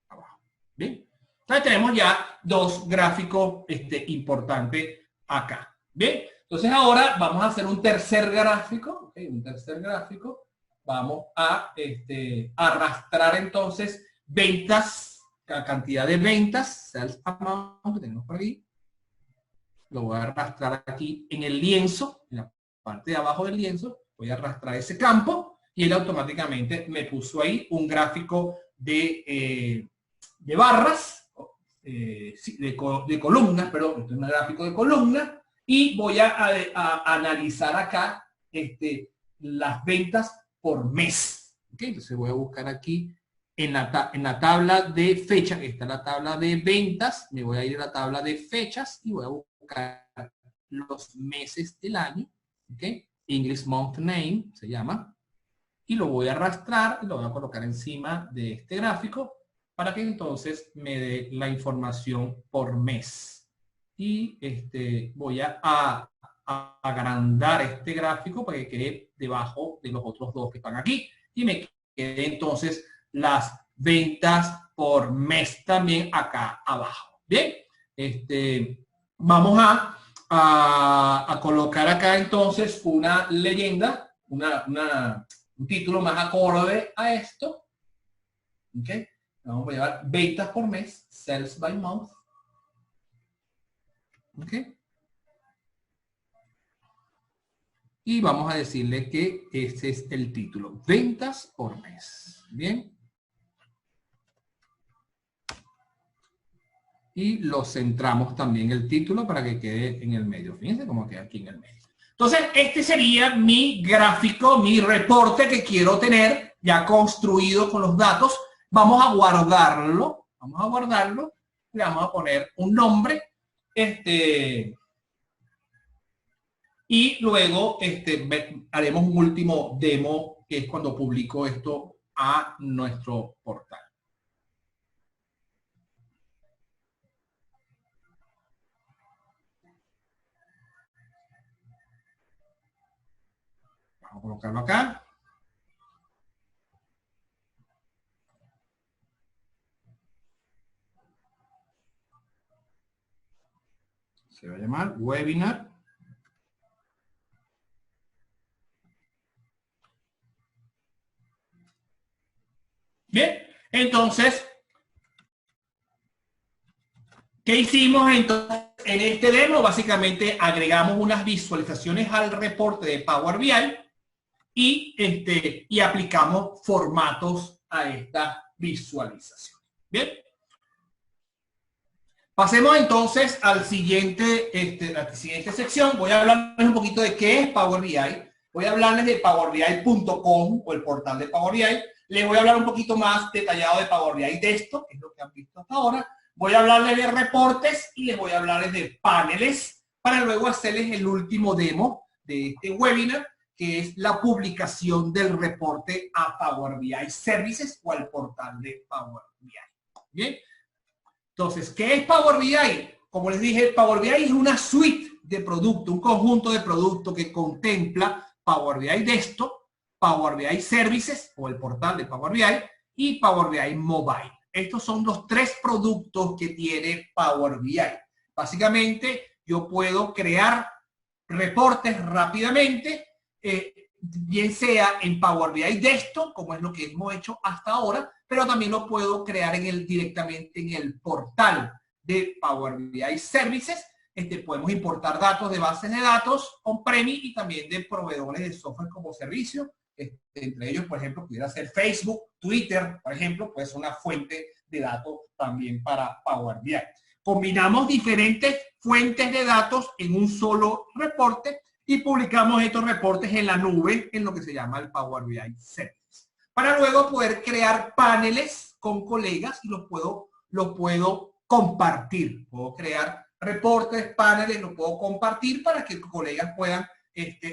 abajo. ¿Bien? Entonces tenemos ya dos gráficos importantes acá. ¿Bien? Entonces ahora vamos a hacer un tercer gráfico. ¿Okay? Un tercer gráfico. Vamos a arrastrar entonces ventas, la cantidad de ventas, sales amount que tenemos por aquí. Lo voy a arrastrar aquí en el lienzo, en la parte de abajo del lienzo. Voy a arrastrar ese campo y él automáticamente me puso ahí un gráfico de barras, de columnas, perdón, este es un gráfico de columnas, y voy a analizar acá las ventas por mes. ¿Okay? Entonces voy a buscar aquí en la tabla de fecha, que está la tabla de ventas, me voy a ir a la tabla de fechas y voy a buscar los meses del año. ¿Okay? English Month Name se llama. Y lo voy a arrastrar y lo voy a colocar encima de este gráfico para que entonces me dé la información por mes. Y voy a agrandar este gráfico para que quede debajo de los otros dos que están aquí. Y me quede entonces las ventas por mes también acá abajo. Bien, vamos a colocar acá entonces una leyenda, un título más acorde a esto. ¿Ok? Vamos a llevar ventas por mes, sales by month. ¿Ok? Y vamos a decirle que este es el título, ventas por mes. Bien. Y lo centramos también el título para que quede en el medio. Fíjense cómo queda aquí en el medio. Entonces, este sería mi gráfico, mi reporte que quiero tener ya construido con los datos. Vamos a guardarlo. Vamos a guardarlo. Le vamos a poner un nombre. Y luego haremos un último demo, que es cuando publico esto a nuestro portal. Vamos a colocarlo acá. Se va a llamar webinar. Bien, entonces, ¿qué hicimos entonces en este demo? Básicamente agregamos unas visualizaciones al reporte de Power BI y aplicamos formatos a esta visualización. Bien. Pasemos entonces al siguiente, a la siguiente sección. Voy a hablarles un poquito de qué es Power BI. Voy a hablarles de powerbi.com o el portal de Power BI. Les voy a hablar un poquito más detallado de Power BI Desktop, que es lo que han visto hasta ahora. Voy a hablarles de reportes y les voy a hablarles de paneles para luego hacerles el último demo de este webinar, que es la publicación del reporte a Power BI Services o al portal de Power BI. Bien. Entonces, ¿qué es Power BI? Como les dije, Power BI es una suite de productos, un conjunto de productos que contempla Power BI Desktop, Power BI Services o el portal de Power BI y Power BI Mobile. Estos son los tres productos que tiene Power BI. Básicamente, yo puedo crear reportes rápidamente, bien sea en Power BI Desktop, como es lo que hemos hecho hasta ahora, pero también lo puedo crear directamente en el portal de Power BI Services. Podemos importar datos de bases de datos on-premise y también de proveedores de software como servicio. Entre ellos, por ejemplo, pudiera ser Facebook, Twitter, por ejemplo, pues una fuente de datos también para Power BI. Combinamos diferentes fuentes de datos en un solo reporte y publicamos estos reportes en la nube, en lo que se llama el Power BI Service. Para luego poder crear paneles con colegas y los puedo compartir. Puedo crear reportes, paneles, los puedo compartir para que colegas puedan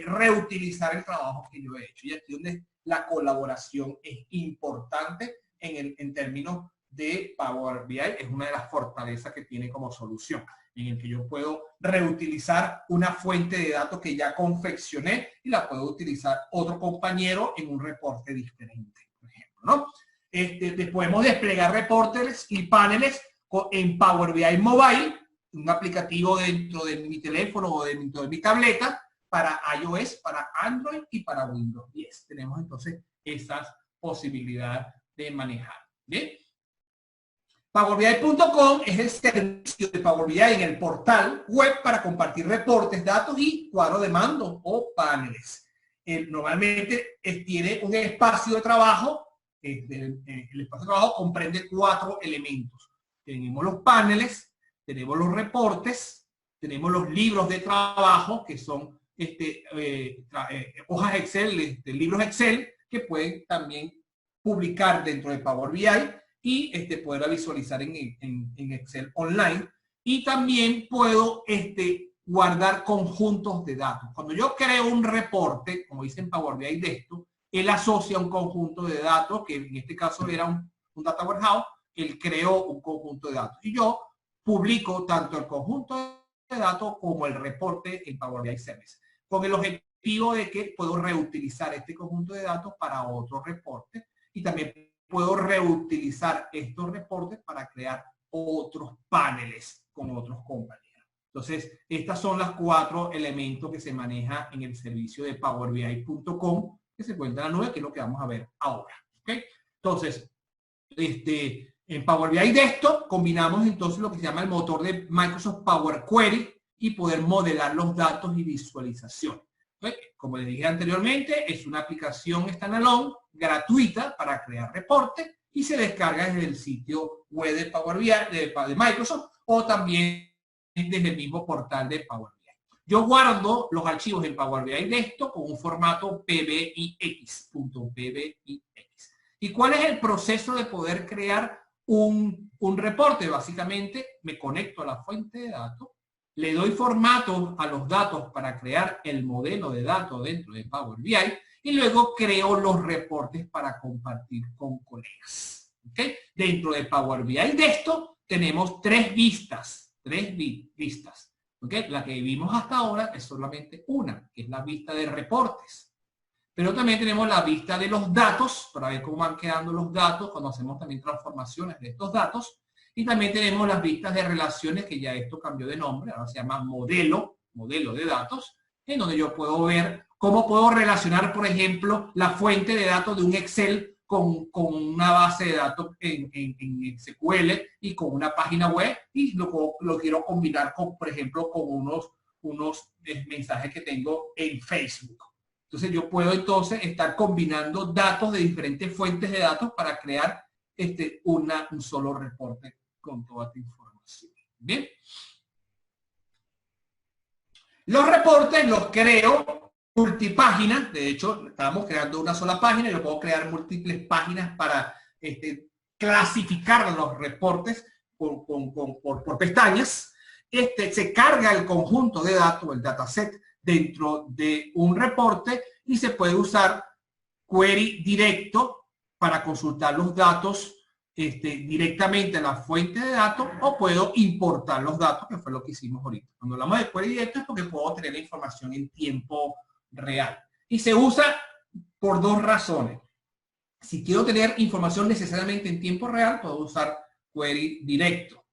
reutilizar el trabajo que yo he hecho. Y aquí es donde la colaboración es importante en términos de Power BI. Es una de las fortalezas que tiene como solución, en el que yo puedo reutilizar una fuente de datos que ya confeccioné y la puedo utilizar otro compañero en un reporte diferente, por ejemplo, ¿no? Podemos desplegar reportes y paneles en Power BI Mobile, un aplicativo dentro de mi teléfono o dentro de mi tableta, para iOS, para Android y para Windows 10. Tenemos entonces esas posibilidades de manejar. ¿Bien? PowerBI.com es el servicio de Power BI en el portal web para compartir reportes, datos y cuadros de mando o paneles. Normalmente tiene un espacio de trabajo. El espacio de trabajo comprende 4 elementos. Tenemos los paneles, tenemos los reportes, tenemos los libros de trabajo, que son hojas Excel, libros Excel, que pueden también publicar dentro de Power BI y poderla visualizar en Excel online. Y también puedo guardar conjuntos de datos. Cuando yo creo un reporte, como dice en Power BI Desktop, él asocia un conjunto de datos, que en este caso era un data warehouse, él creó un conjunto de datos. Y yo publico tanto el conjunto de datos como el reporte en Power BI Service, con el objetivo de que puedo reutilizar este conjunto de datos para otros reportes y también puedo reutilizar estos reportes para crear otros paneles con otros compañeros. Entonces, estas son las 4 elementos que se maneja en el servicio de PowerBI.com, que se encuentra en la nube, que es lo que vamos a ver ahora. ¿Okay? Entonces, en Power BI Desktop combinamos entonces lo que se llama el motor de Microsoft Power Query y poder modelar los datos y visualización. ¿Okay? Como les dije anteriormente, es una aplicación standalone gratuita para crear reportes y se descarga desde el sitio web de Power BI de Microsoft o también desde el mismo portal de Power BI. Yo guardo los archivos en Power BI Desktop con un formato PBIX, .PBIX. ¿Y cuál es el proceso de poder crear un reporte? Básicamente me conecto a la fuente de datos, le doy formato a los datos para crear el modelo de datos dentro de Power BI y luego creo los reportes para compartir con colegas. ¿Okay? Dentro de Power BI Desktop tenemos 3 vistas. 3 vistas. ¿Okay? La que vimos hasta ahora es solamente una, que es la vista de reportes. Pero también tenemos la vista de los datos, para ver cómo van quedando los datos cuando hacemos también transformaciones de estos datos. Y también tenemos las vistas de relaciones, que ya esto cambió de nombre, ahora se llama modelo de datos, en donde yo puedo ver cómo puedo relacionar, por ejemplo, la fuente de datos de un Excel con una base de datos en SQL y con una página web, y lo quiero combinar con, por ejemplo, con unos mensajes que tengo en Facebook. Entonces yo puedo entonces estar combinando datos de diferentes fuentes de datos para crear un solo reporte con toda esta información. Bien. Los reportes los creo multipáginas. De hecho, estábamos creando una sola página y yo puedo crear múltiples páginas para clasificar los reportes por pestañas. Se carga el conjunto de datos, el dataset, dentro de un reporte y se puede usar query directo para consultar los datos directamente a la fuente de datos, o puedo importar los datos, que fue lo que hicimos ahorita. Cuando hablamos de query directo es porque puedo tener la información en tiempo real. Y se usa por dos razones. Si quiero tener información necesariamente en tiempo real, puedo usar query directo.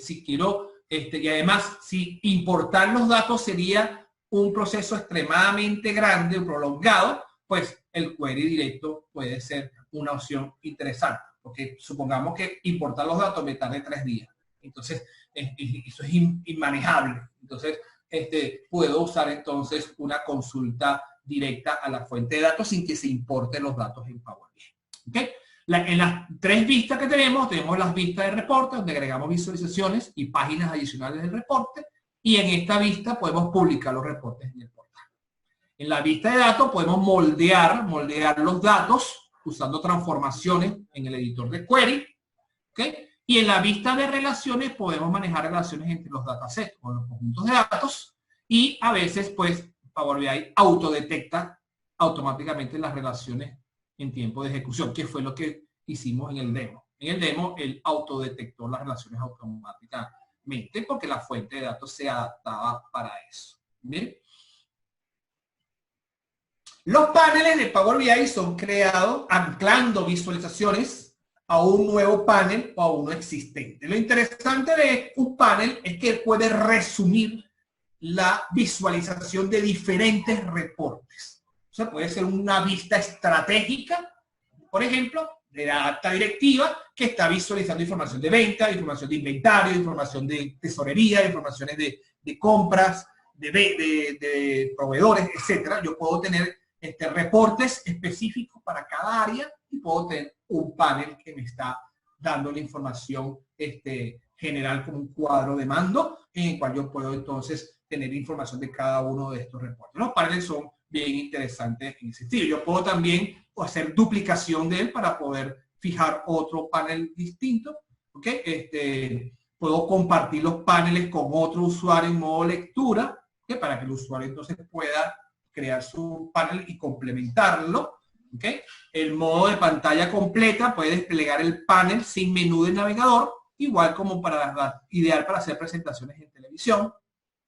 Si quiero, y además, si importar los datos sería un proceso extremadamente grande, prolongado, pues el query directo puede ser una opción interesante. Porque supongamos que importar los datos me tarde 3 días. Entonces, eso es inmanejable. Entonces, puedo usar entonces una consulta directa a la fuente de datos sin que se importen los datos en Power BI. ¿Okay? En las 3 vistas que tenemos las vistas de reporte, donde agregamos visualizaciones y páginas adicionales del reporte. Y en esta vista podemos publicar los reportes en el portal. En la vista de datos podemos moldear los datos usando transformaciones en el editor de query. ¿Okay? Y en la vista de relaciones podemos manejar relaciones entre los datasets o los conjuntos de datos, y a veces pues Power BI autodetecta automáticamente las relaciones en tiempo de ejecución, que fue lo que hicimos en el demo. En el demo él autodetectó las relaciones automáticamente porque la fuente de datos se adaptaba para eso. ¿Bien? Los paneles de Power BI son creados anclando visualizaciones a un nuevo panel o a uno existente. Lo interesante de un panel es que puede resumir la visualización de diferentes reportes. O sea, puede ser una vista estratégica, por ejemplo, de la acta directiva, que está visualizando información de venta, información de inventario, información de tesorería, informaciones de compras, de proveedores, etcétera. Yo puedo tener reportes específicos para cada área y puedo tener un panel que me está dando la información general como un cuadro de mando en el cual yo puedo entonces tener información de cada uno de estos reportes. Los paneles son bien interesantes en ese estilo. Yo puedo también hacer duplicación de él para poder fijar otro panel distinto. ¿Okay? Puedo compartir los paneles con otro usuario en modo lectura, ¿okay? Para que el usuario entonces pueda crear su panel y complementarlo. ¿Okay? El modo de pantalla completa puede desplegar el panel sin menú de navegador, igual como ideal para hacer presentaciones en televisión.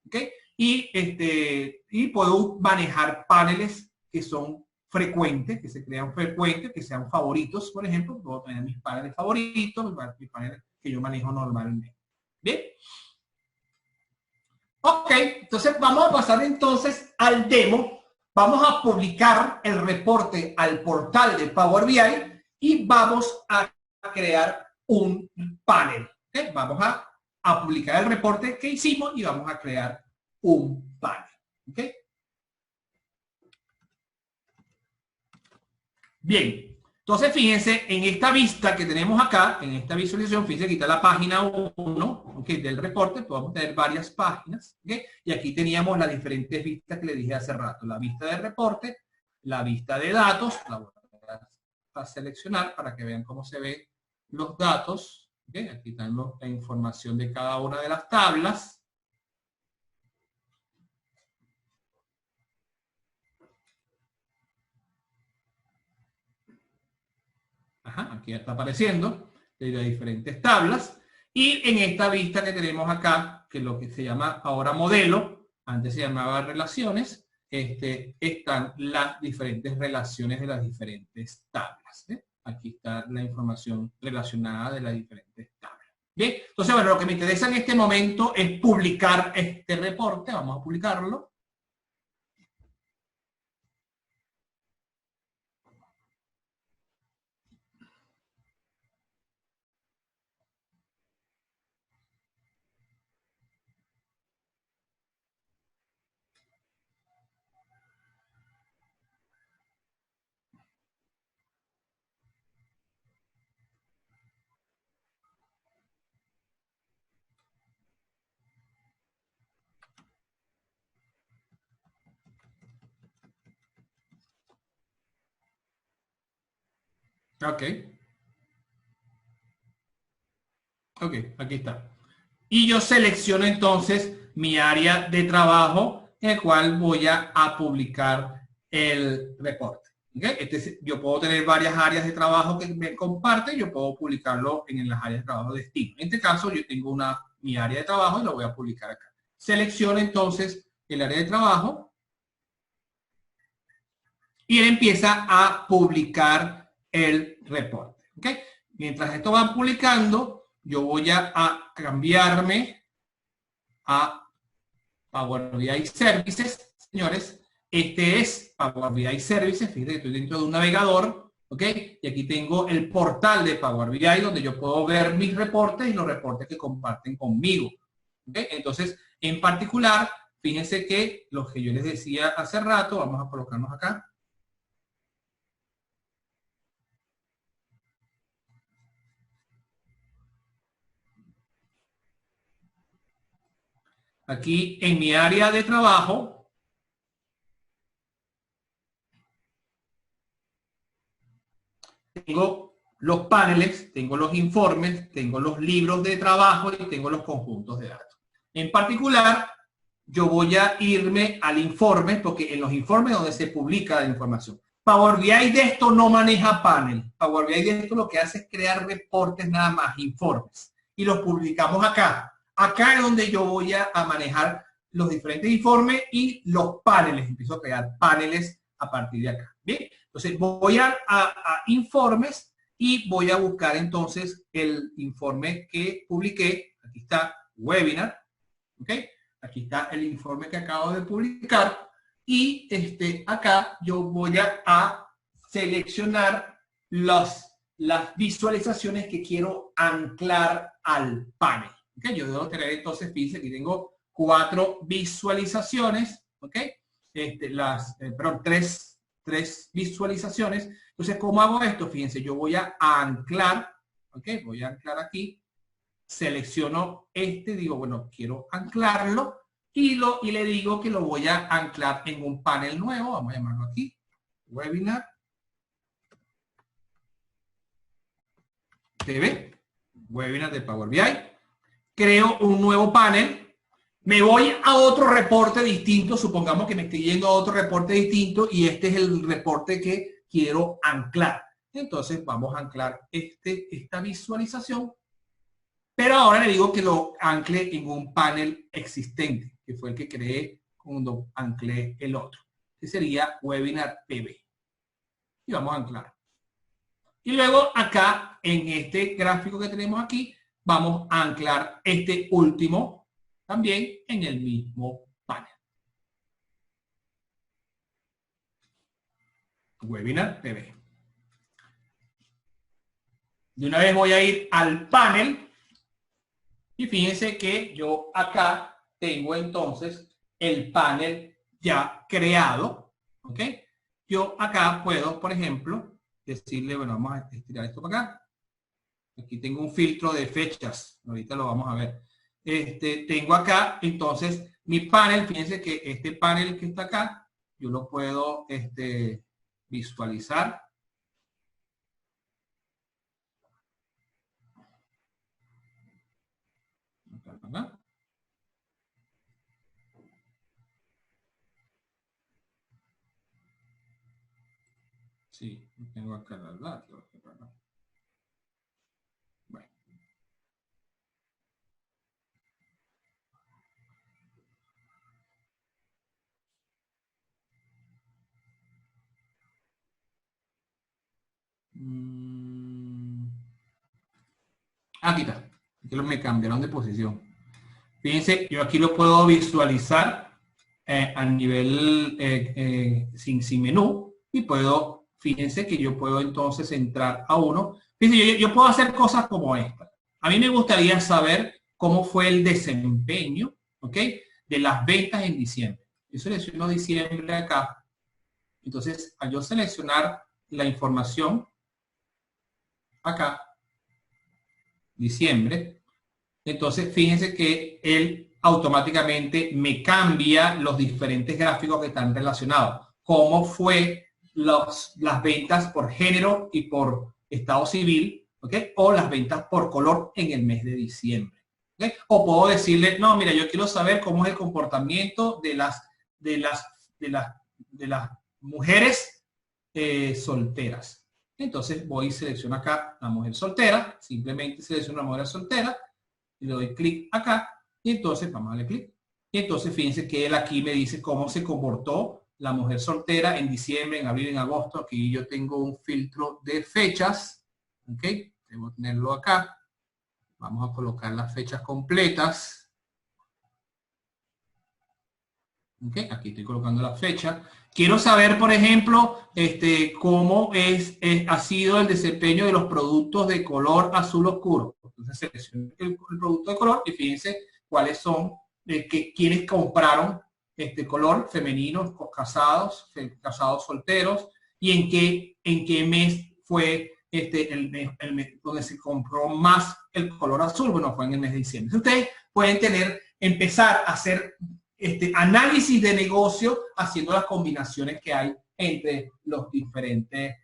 ¿Okay? Y puedo manejar paneles que son frecuentes, que se crean frecuentes, que sean favoritos, por ejemplo. Puedo tener mis paneles favoritos, mis paneles que yo manejo normalmente. ¿Bien? Ok, entonces vamos a pasar entonces al demo. Vamos a publicar el reporte al portal de Power BI y vamos a crear un panel. ¿Okay? Vamos a publicar el reporte que hicimos y vamos a crear un panel. ¿Okay? Bien, entonces fíjense en esta vista que tenemos acá, en esta visualización, fíjense que está la página 1, ¿okay? Del reporte. Podemos tener varias páginas, ¿okay? Y aquí teníamos las diferentes vistas que les dije hace rato, la vista de reporte, la vista de datos, la voy a seleccionar para que vean cómo se ven los datos. ¿Okay? Aquí tenemos la información de cada una de las tablas. Ajá, aquí ya está apareciendo de las diferentes tablas. Y en esta vista que tenemos acá, que es lo que se llama ahora modelo, antes se llamaba relaciones, están las diferentes relaciones de las diferentes tablas. Aquí está la información relacionada de las diferentes tablas. Bien, entonces, bueno, lo que me interesa en este momento es publicar este reporte. Vamos a publicarlo. Ok. Ok, aquí está. Y yo selecciono entonces mi área de trabajo en el cual voy a publicar el reporte. ¿Okay? Yo puedo tener varias áreas de trabajo que me comparten, yo puedo publicarlo en las áreas de trabajo de destino. En este caso yo tengo mi área de trabajo y lo voy a publicar acá. Selecciono entonces el área de trabajo y él empieza a publicar el reporte. ¿Okay? Mientras esto va publicando, yo voy a cambiarme a Power BI Services, señores. Este es Power BI Services, fíjense que estoy dentro de un navegador, ¿ok? Y aquí tengo el portal de Power BI donde yo puedo ver mis reportes y los reportes que comparten conmigo, ¿ok? Entonces, en particular, fíjense que los que yo les decía hace rato, vamos a colocarnos acá. Aquí en mi área de trabajo, tengo los paneles, tengo los informes, tengo los libros de trabajo y tengo los conjuntos de datos. En particular, yo voy a irme al informe, porque en los informes donde se publica la información. Power BI de esto no maneja panel. Power BI de esto lo que hace es crear reportes nada más, informes. Y los publicamos acá. Acá es donde yo voy a manejar los diferentes informes y los paneles. Empiezo a crear paneles a partir de acá. Bien, entonces voy a informes y voy a buscar entonces el informe que publiqué. Aquí está, webinar. ¿Ok? Aquí está el informe que acabo de publicar. Y acá yo voy a seleccionar las visualizaciones que quiero anclar al panel. ¿Ok? Yo debo tener entonces, fíjense, aquí tengo 4 visualizaciones. ¿Ok? Perdón, tres visualizaciones. Entonces, ¿cómo hago esto? Fíjense, yo voy a anclar, ¿ok? Voy a anclar aquí, selecciono digo, bueno, quiero anclarlo y le digo que lo voy a anclar en un panel nuevo, vamos a llamarlo aquí, Webinar TV, Webinar de Power BI. Creo un nuevo panel. Me voy a otro reporte distinto, supongamos que me estoy yendo a otro reporte distinto y este es el reporte que quiero anclar. Entonces vamos a anclar esta visualización, pero ahora le digo que lo ancle en un panel existente, que fue el que creé cuando anclé el otro, que sería Webinar TV. Y vamos a anclar. Y luego acá, en este gráfico que tenemos aquí, vamos a anclar este último también en el mismo panel. Webinar TV. De una vez voy a ir al panel y fíjense que yo acá tengo entonces el panel ya creado. ¿Ok? Yo acá puedo, por ejemplo, decirle, bueno, vamos a estirar esto para acá. Aquí tengo un filtro de fechas. Ahorita lo vamos a ver. Tengo acá, entonces, mi panel, fíjense que este panel que está acá, yo lo puedo visualizar. Acá. Sí, tengo acá los datos. Bueno. Aquí está. Aquí me cambiaron de posición. Fíjense, yo aquí lo puedo visualizar a nivel sin menú y puedo, fíjense que yo puedo entonces entrar a uno. Fíjense, yo puedo hacer cosas como esta. A mí me gustaría saber cómo fue el desempeño, ¿ok? De las ventas en diciembre. Yo selecciono diciembre acá. Entonces, al yo seleccionar la información acá, diciembre, entonces fíjense que él automáticamente me cambia los diferentes gráficos que están relacionados. Cómo fue las ventas por género y por estado civil, ¿ok? O las ventas por color en el mes de diciembre. ¿Okay? O puedo decirle, no, mira, yo quiero saber cómo es el comportamiento de las mujeres solteras. Entonces voy y selecciono acá la mujer soltera, simplemente selecciono la mujer soltera, y le doy clic acá, y entonces vamos a darle clic. Y entonces fíjense que él aquí me dice cómo se comportó la mujer soltera en diciembre, en abril, en agosto. Aquí yo tengo un filtro de fechas, ¿ok? Debo tenerlo acá. Vamos a colocar las fechas completas. ¿Ok? Aquí estoy colocando la fecha. Quiero saber, por ejemplo, cómo ha sido el desempeño de los productos de color azul oscuro. Entonces selecciono el producto de color y fíjense cuáles son, quienes compraron este color, femeninos, casados, casados solteros, y en qué mes fue el mes donde se compró más el color azul. Bueno, fue en el mes de diciembre. Ustedes pueden empezar a hacer análisis de negocio haciendo las combinaciones que hay entre los diferentes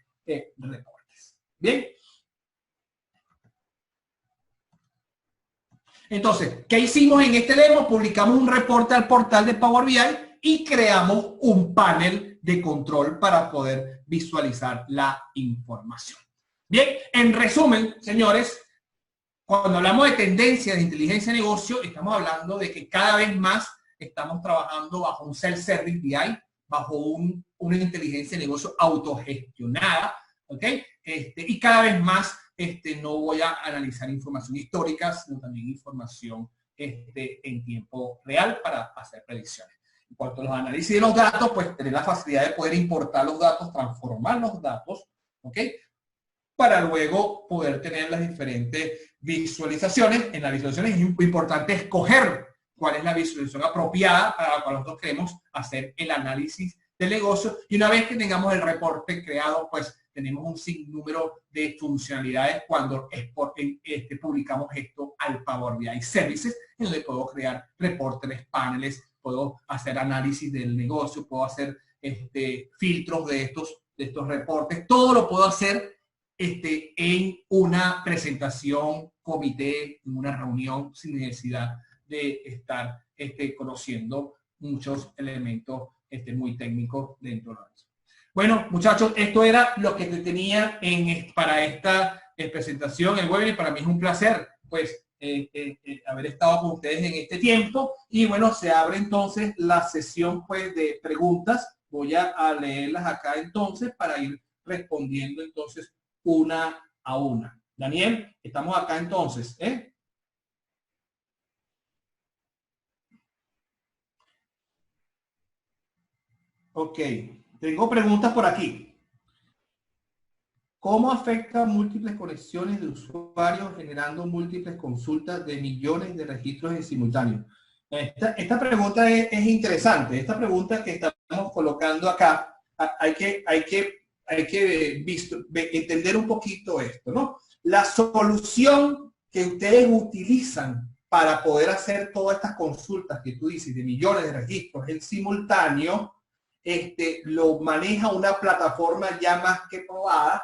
reportes. Bien. Entonces, ¿qué hicimos en este demo? Publicamos un reporte al portal de Power BI y creamos un panel de control para poder visualizar la información. Bien, en resumen, señores, cuando hablamos de tendencia de inteligencia de negocio, estamos hablando de que cada vez más estamos trabajando bajo un self-service BI, bajo una inteligencia de negocio autogestionada, ¿ok? Y cada vez más no voy a analizar información histórica, sino también información en tiempo real para hacer predicciones. En cuanto a los análisis de los datos, pues tener la facilidad de poder importar los datos, transformar los datos, ¿ok? Para luego poder tener las diferentes visualizaciones. En las visualizaciones es importante escoger cuál es la visualización apropiada para la cual nosotros queremos hacer el análisis del negocio. Y una vez que tengamos el reporte creado, pues tenemos un sinnúmero de funcionalidades cuando publicamos esto al Power BI Services, en donde puedo crear reportes, paneles, puedo hacer análisis del negocio, puedo hacer filtros de estos reportes. Todo lo puedo hacer en una presentación, comité, en una reunión, sin necesidad de estar conociendo muchos elementos muy técnicos dentro de eso. Bueno, muchachos, esto era lo que tenía para esta presentación, el webinar. Para mí es un placer, pues, haber estado con ustedes en este tiempo. Y bueno, se abre entonces la sesión, pues, de preguntas. Voy a leerlas acá entonces para ir respondiendo entonces una a una. Daniel, estamos acá entonces, ¿eh? Ok, tengo preguntas por aquí. ¿Cómo afecta múltiples conexiones de usuarios generando múltiples consultas de millones de registros en simultáneo? Esta pregunta es interesante. Esta pregunta que estamos colocando acá, hay que entender un poquito esto, ¿no? La solución que ustedes utilizan para poder hacer todas estas consultas que tú dices de millones de registros en simultáneo, lo maneja una plataforma ya más que probada,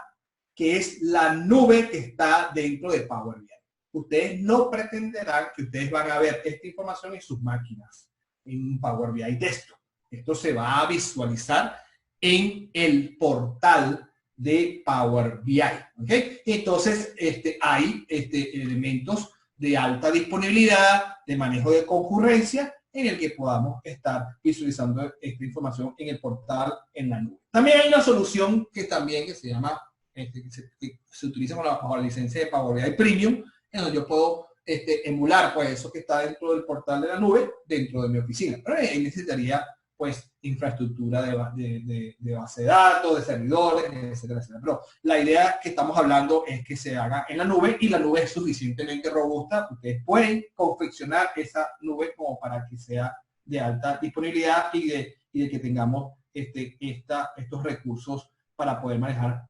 que es la nube que está dentro de Power BI. Ustedes no pretenderán que ustedes van a ver esta información en sus máquinas, en Power BI Desktop. Esto se va a visualizar en el portal de Power BI. ¿Okay? Entonces, hay elementos de alta disponibilidad, de manejo de concurrencia, en el que podamos estar visualizando esta información en el portal en la nube. También hay una solución que se llama, que se utiliza bajo la licencia de Power BI Premium, en donde yo puedo emular pues eso que está dentro del portal de la nube dentro de mi oficina. Pero ahí necesitaría pues infraestructura de base de datos, de servidores, etcétera, etcétera. Pero la idea que estamos hablando es que se haga en la nube, y la nube es suficientemente robusta. Ustedes pueden confeccionar esa nube como para que sea de alta disponibilidad y de que tengamos estos recursos para poder manejar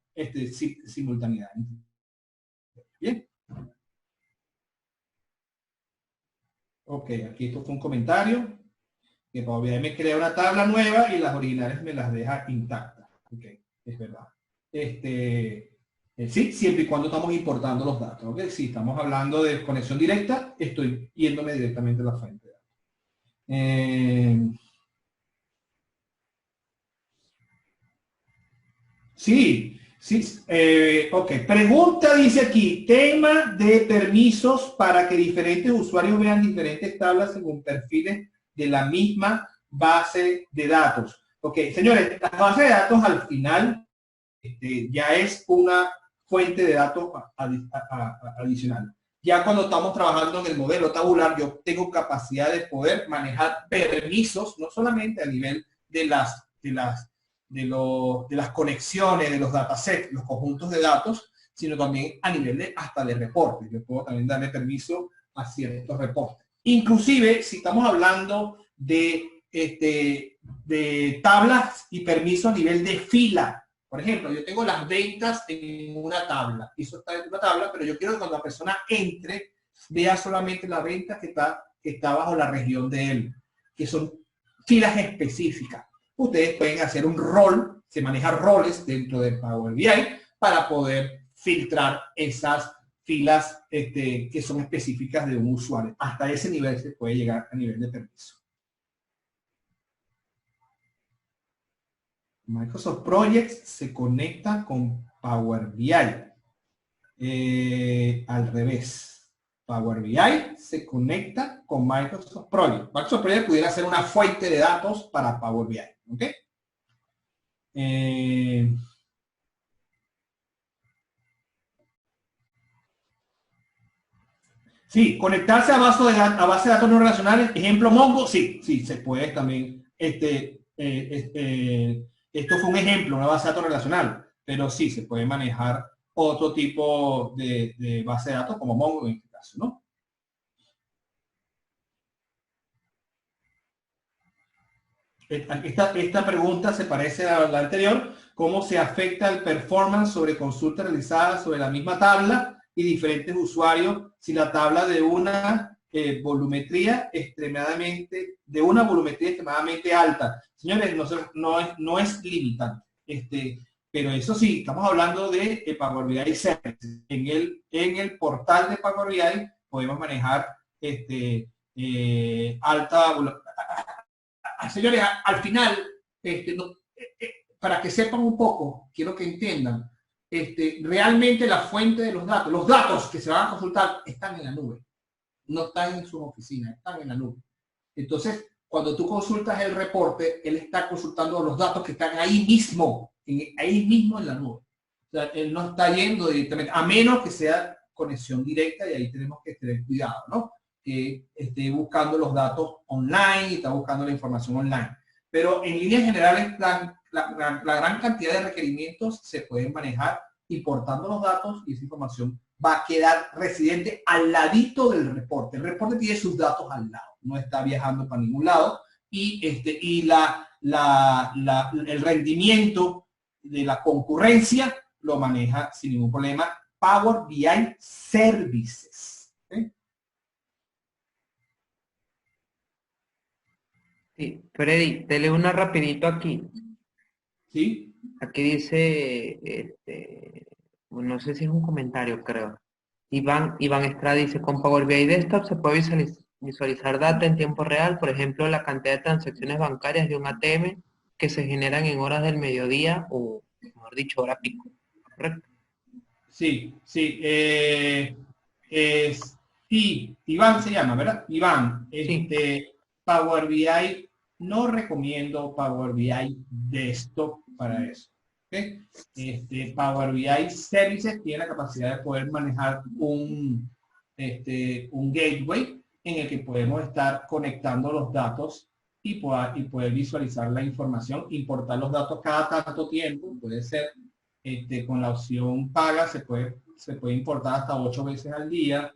simultaneidad. Bien. Ok, aquí esto fue un comentario. Que Power BI me crea una tabla nueva y las originales me las deja intactas. Ok, es verdad. Sí, siempre y cuando estamos importando los datos. ¿Ok? Si estamos hablando de conexión directa, estoy yéndome directamente a la fuente de datos. Sí, sí. Ok. Pregunta dice aquí, tema de permisos para que diferentes usuarios vean diferentes tablas según perfiles de la misma base de datos. Ok, señores, la base de datos al final ya es una fuente de datos adicional. Ya cuando estamos trabajando en el modelo tabular, yo tengo capacidad de poder manejar permisos, no solamente a nivel de las conexiones, de los datasets, los conjuntos de datos, sino también a nivel hasta de reportes. Yo puedo también darle permiso a ciertos reportes. Inclusive, si estamos hablando de tablas y permisos a nivel de fila. Por ejemplo, yo tengo las ventas en una tabla. Eso está en una tabla, pero yo quiero que cuando la persona entre, vea solamente la venta que está bajo la región de él, que son filas específicas. Ustedes pueden hacer un rol, se manejan roles dentro de Power BI para poder filtrar esas filas que son específicas de un usuario. Hasta ese nivel se puede llegar a nivel de permiso. Microsoft Project se conecta con Power BI. Al revés. Power BI se conecta con Microsoft Project. Microsoft Project pudiera ser una fuente de datos para Power BI. ¿Ok? Sí, conectarse a base de datos no relacionales. Ejemplo, Mongo, sí, sí, se puede también. Esto fue un ejemplo, una base de datos relacional, pero sí, se puede manejar otro tipo de base de datos como Mongo en este caso, ¿no? Esta pregunta se parece a la anterior. ¿Cómo se afecta el performance sobre consultas realizadas sobre la misma tabla y diferentes usuarios si la tabla de una volumetría extremadamente alta? Señores, no es limitante. Pero eso sí, estamos hablando de Power BI Services. En el portal de Power BI podemos manejar alta. Señores, al final, para que sepan un poco, quiero que entiendan, realmente la fuente de los datos que se van a consultar están en la nube, no están en su oficina, están en la nube. Entonces, cuando tú consultas el reporte, él está consultando los datos que están ahí mismo en la nube. O sea, él no está yendo directamente, a menos que sea conexión directa, y ahí tenemos que tener cuidado, ¿no? Que esté buscando los datos online y está buscando la información online. Pero en líneas generales, la gran cantidad de requerimientos se pueden manejar importando los datos, y esa información va a quedar residente al ladito del reporte. El reporte tiene sus datos al lado, no está viajando para ningún lado, y el rendimiento de la concurrencia lo maneja sin ningún problema Power BI Services. ¿Okay? Sí, Freddy, te leo una rapidito aquí. ¿Sí? Aquí dice, no sé si es un comentario, creo. Iván Estrada dice, con Power BI Desktop se puede visualizar data en tiempo real, por ejemplo, la cantidad de transacciones bancarias de un ATM que se generan en horas del mediodía o, mejor dicho, hora pico. ¿Correcto? Sí, sí. Sí, Iván se llama, ¿verdad? Iván, Sí. Power BI, no recomiendo Power BI Desktop para eso. ¿Okay? Power BI Services tiene la capacidad de poder manejar un gateway en el que podemos estar conectando los datos y poder visualizar la información, importar los datos cada tanto tiempo, puede ser con la opción paga se puede importar hasta 8 veces al día,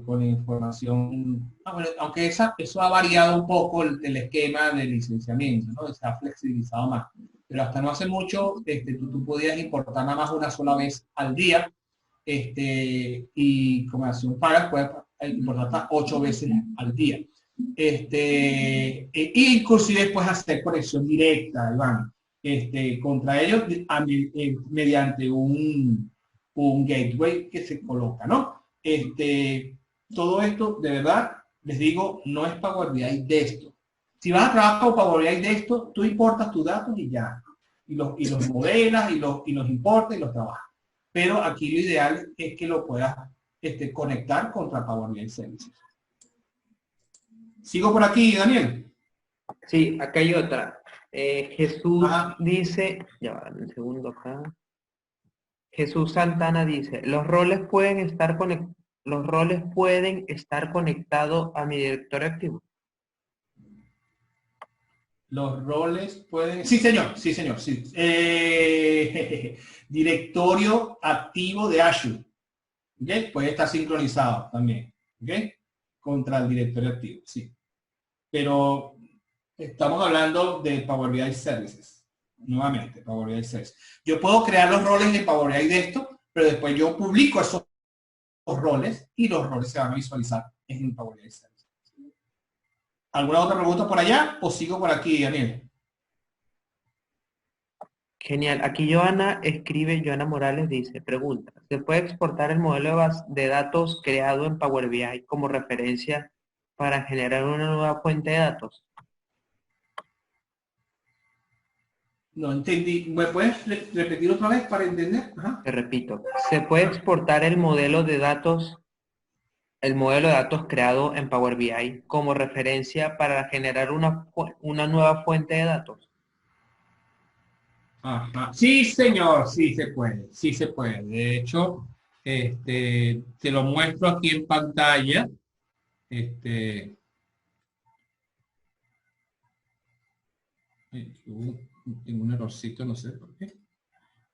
con información, bueno, aunque eso ha variado un poco el esquema de licenciamiento, ¿no? Se ha flexibilizado más, pero hasta no hace mucho tú podías importar nada más una sola vez al día, y con acción paga puedes importar hasta 8 veces al día. Inclusive puedes hacer conexión directa, Iván, contra ellos mediante un gateway que se coloca, ¿no? Todo esto, de verdad, les digo, no es Power BI de esto. Si vas a trabajar con Power BI de esto, tú importas tus datos y ya. y los modelas y los importas y los trabajas. Pero aquí lo ideal es que lo puedas conectar contra Power BI Services. ¿Sigo por aquí, Daniel? Sí, acá hay otra. Jesús Ajá. dice, ya va, un segundo acá. Jesús Santana dice, los roles pueden estar conectados a mi directorio activo. Los roles pueden... Sí, señor, sí, señor. Sí. Directorio activo de Azure. ¿Okay? Puede estar sincronizado también. ¿Okay? Contra el directorio activo, sí. Pero estamos hablando de Power BI Services. Nuevamente, Power BI Services. Yo puedo crear los roles de Power BI de esto, pero después yo publico esos roles y los roles se van a visualizar en Power BI Services. ¿Alguna otra pregunta por allá o sigo por aquí, Daniel? Genial. Aquí Joana Morales dice, pregunta, ¿se puede exportar el modelo de datos creado en Power BI como referencia para generar una nueva fuente de datos? No entendí. ¿Me puedes repetir otra vez para entender? Ajá. Te repito, ¿se puede exportar el modelo de datos creado en Power BI como referencia para generar una nueva fuente de datos? Ajá. Sí, señor, sí se puede, sí se puede. De hecho, te lo muestro aquí en pantalla. Este, tengo un errorcito, no sé por qué.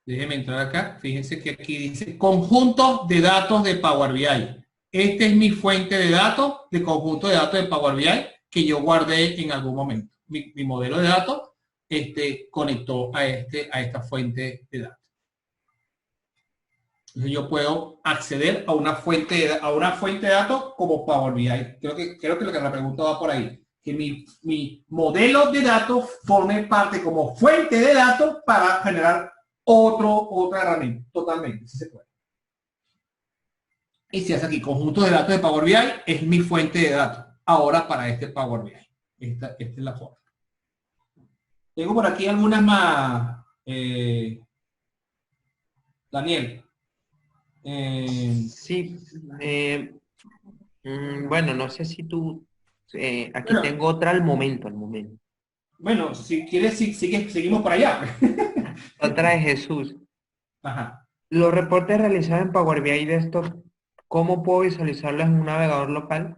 Déjeme entrar acá. Fíjense que aquí dice conjunto de datos de Power BI. Esta es mi fuente de datos, de conjunto de datos de Power BI que yo guardé en algún momento. Mi modelo de datos conectó a esta fuente de datos. Entonces yo puedo acceder a una fuente de datos como Power BI. Creo que lo que la pregunta va por ahí. Que mi modelo de datos forme parte como fuente de datos para generar otra herramienta. Totalmente, sí se puede. Y si hace aquí conjunto de datos de Power BI, es mi fuente de datos. Ahora para este Power BI. Esta es la forma. Tengo por aquí algunas más. Daniel. Sí, bueno, no sé si aquí Bueno, tengo otra al momento. bueno, si quieres, seguimos por allá. Otra de Jesús. Ajá. Los reportes realizados en Power BI Desktop, ¿cómo puedo visualizarlos en un navegador local?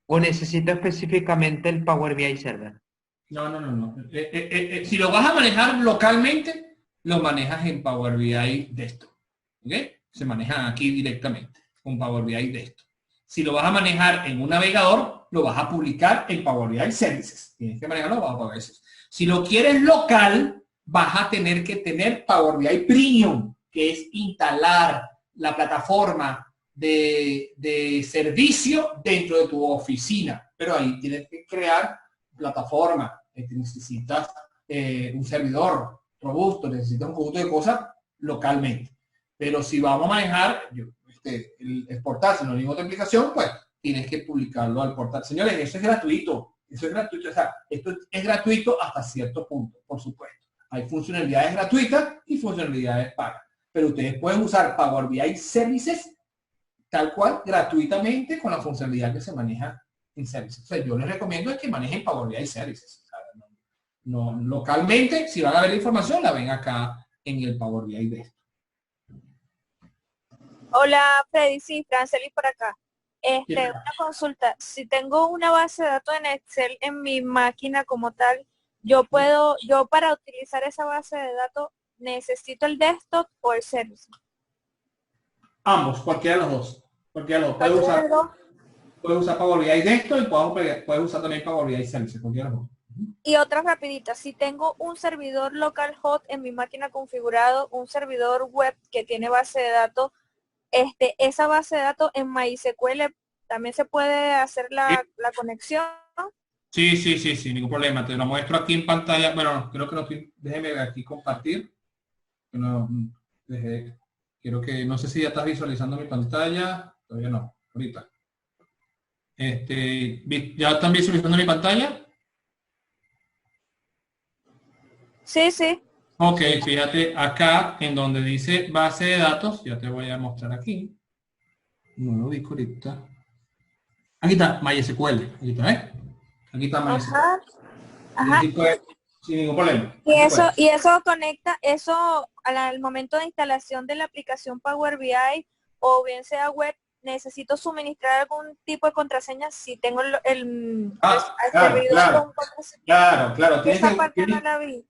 ¿O necesito específicamente el Power BI Server? No. Si lo vas a manejar localmente, lo manejas en Power BI Desktop. ¿Ok? Se maneja aquí directamente con Power BI Desktop. Si lo vas a manejar en un navegador, lo vas a publicar en Power BI Services. Tienes que manejarlo bajo Power BI Services. Si lo quieres local, vas a tener que tener Power BI Premium, que es instalar la plataforma de servicio dentro de tu oficina. Pero ahí tienes que crear plataforma, necesitas un servidor robusto, necesitas un conjunto de cosas localmente. Pero si vamos a manejar el exportar sin ninguna otra aplicación, pues tienes que publicarlo al portal. Señores, eso es gratuito. Eso es gratuito. O sea, esto es gratuito hasta cierto punto, por supuesto. Hay funcionalidades gratuitas y funcionalidades pagas. Pero ustedes pueden usar Power BI Services tal cual gratuitamente con la funcionalidad que se maneja en Services. O sea, yo les recomiendo que manejen Power BI Services. O sea, no, localmente, si van a ver la información, la ven acá en el Power BI de esto. Hola Freddy, sí, Franceli por acá. Una consulta, si tengo una base de datos en Excel en mi máquina como tal, yo para utilizar esa base de datos, ¿necesito el desktop o el service? Ambos, cualquiera de los dos. Cualquiera de los dos. ¿Cualquiera de los dos? Puedes usar Power BI de esto y puedes usar también Power BI Services, cualquiera de los dos. Y otra rapidita, si tengo un servidor localhost en mi máquina configurado, un servidor web que tiene base de datos, esa base de datos en MySQL también se puede hacer la conexión. Sí, ningún problema. Te lo muestro aquí en pantalla. Bueno, creo que no estoy. Déjeme aquí compartir. No, quiero que, no sé si ya estás visualizando mi pantalla. Todavía no, ahorita. ¿Ya están visualizando mi pantalla? Sí, sí. Ok, fíjate acá en donde dice base de datos, ya te voy a mostrar aquí. No lo ubico ahorita. Aquí está MySQL, aquí está, ¿eh? Aquí está MySQL. Ajá, ajá. Sin ningún problema. Y MySQL. eso conecta, eso al momento de instalación de la aplicación Power BI o bien sea web, necesito suministrar algún tipo de contraseña si tengo al Claro, servidor claro, con contraseña. claro, claro. Esa parte no la vi.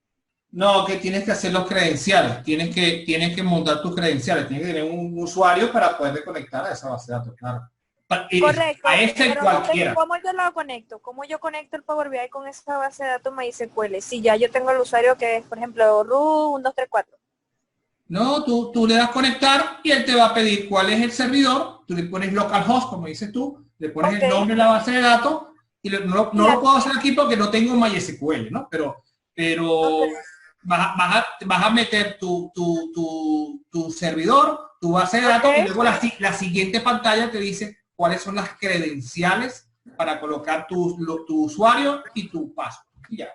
No, que tienes que hacer los credenciales, tienes que montar tus credenciales, tienes que tener un usuario para poder conectar a esa base de datos, claro. A Correcto, este pero no tengo, cualquiera. ¿cómo yo lo conecto? ¿Cómo yo conecto el Power BI con esa base de datos MySQL? Si ya yo tengo el usuario que es, por ejemplo, root 1234. No, tú le das conectar y él te va a pedir cuál es el servidor, tú le pones localhost, como dices tú, le pones Ok, el nombre de la base de datos y y no lo puedo hacer aquí porque no tengo MySQL, ¿no? ok, Pero vas a meter tu servidor, tu base de datos y ok. luego la siguiente pantalla te dice cuáles son las credenciales para colocar tu usuario y tu password. Y ya.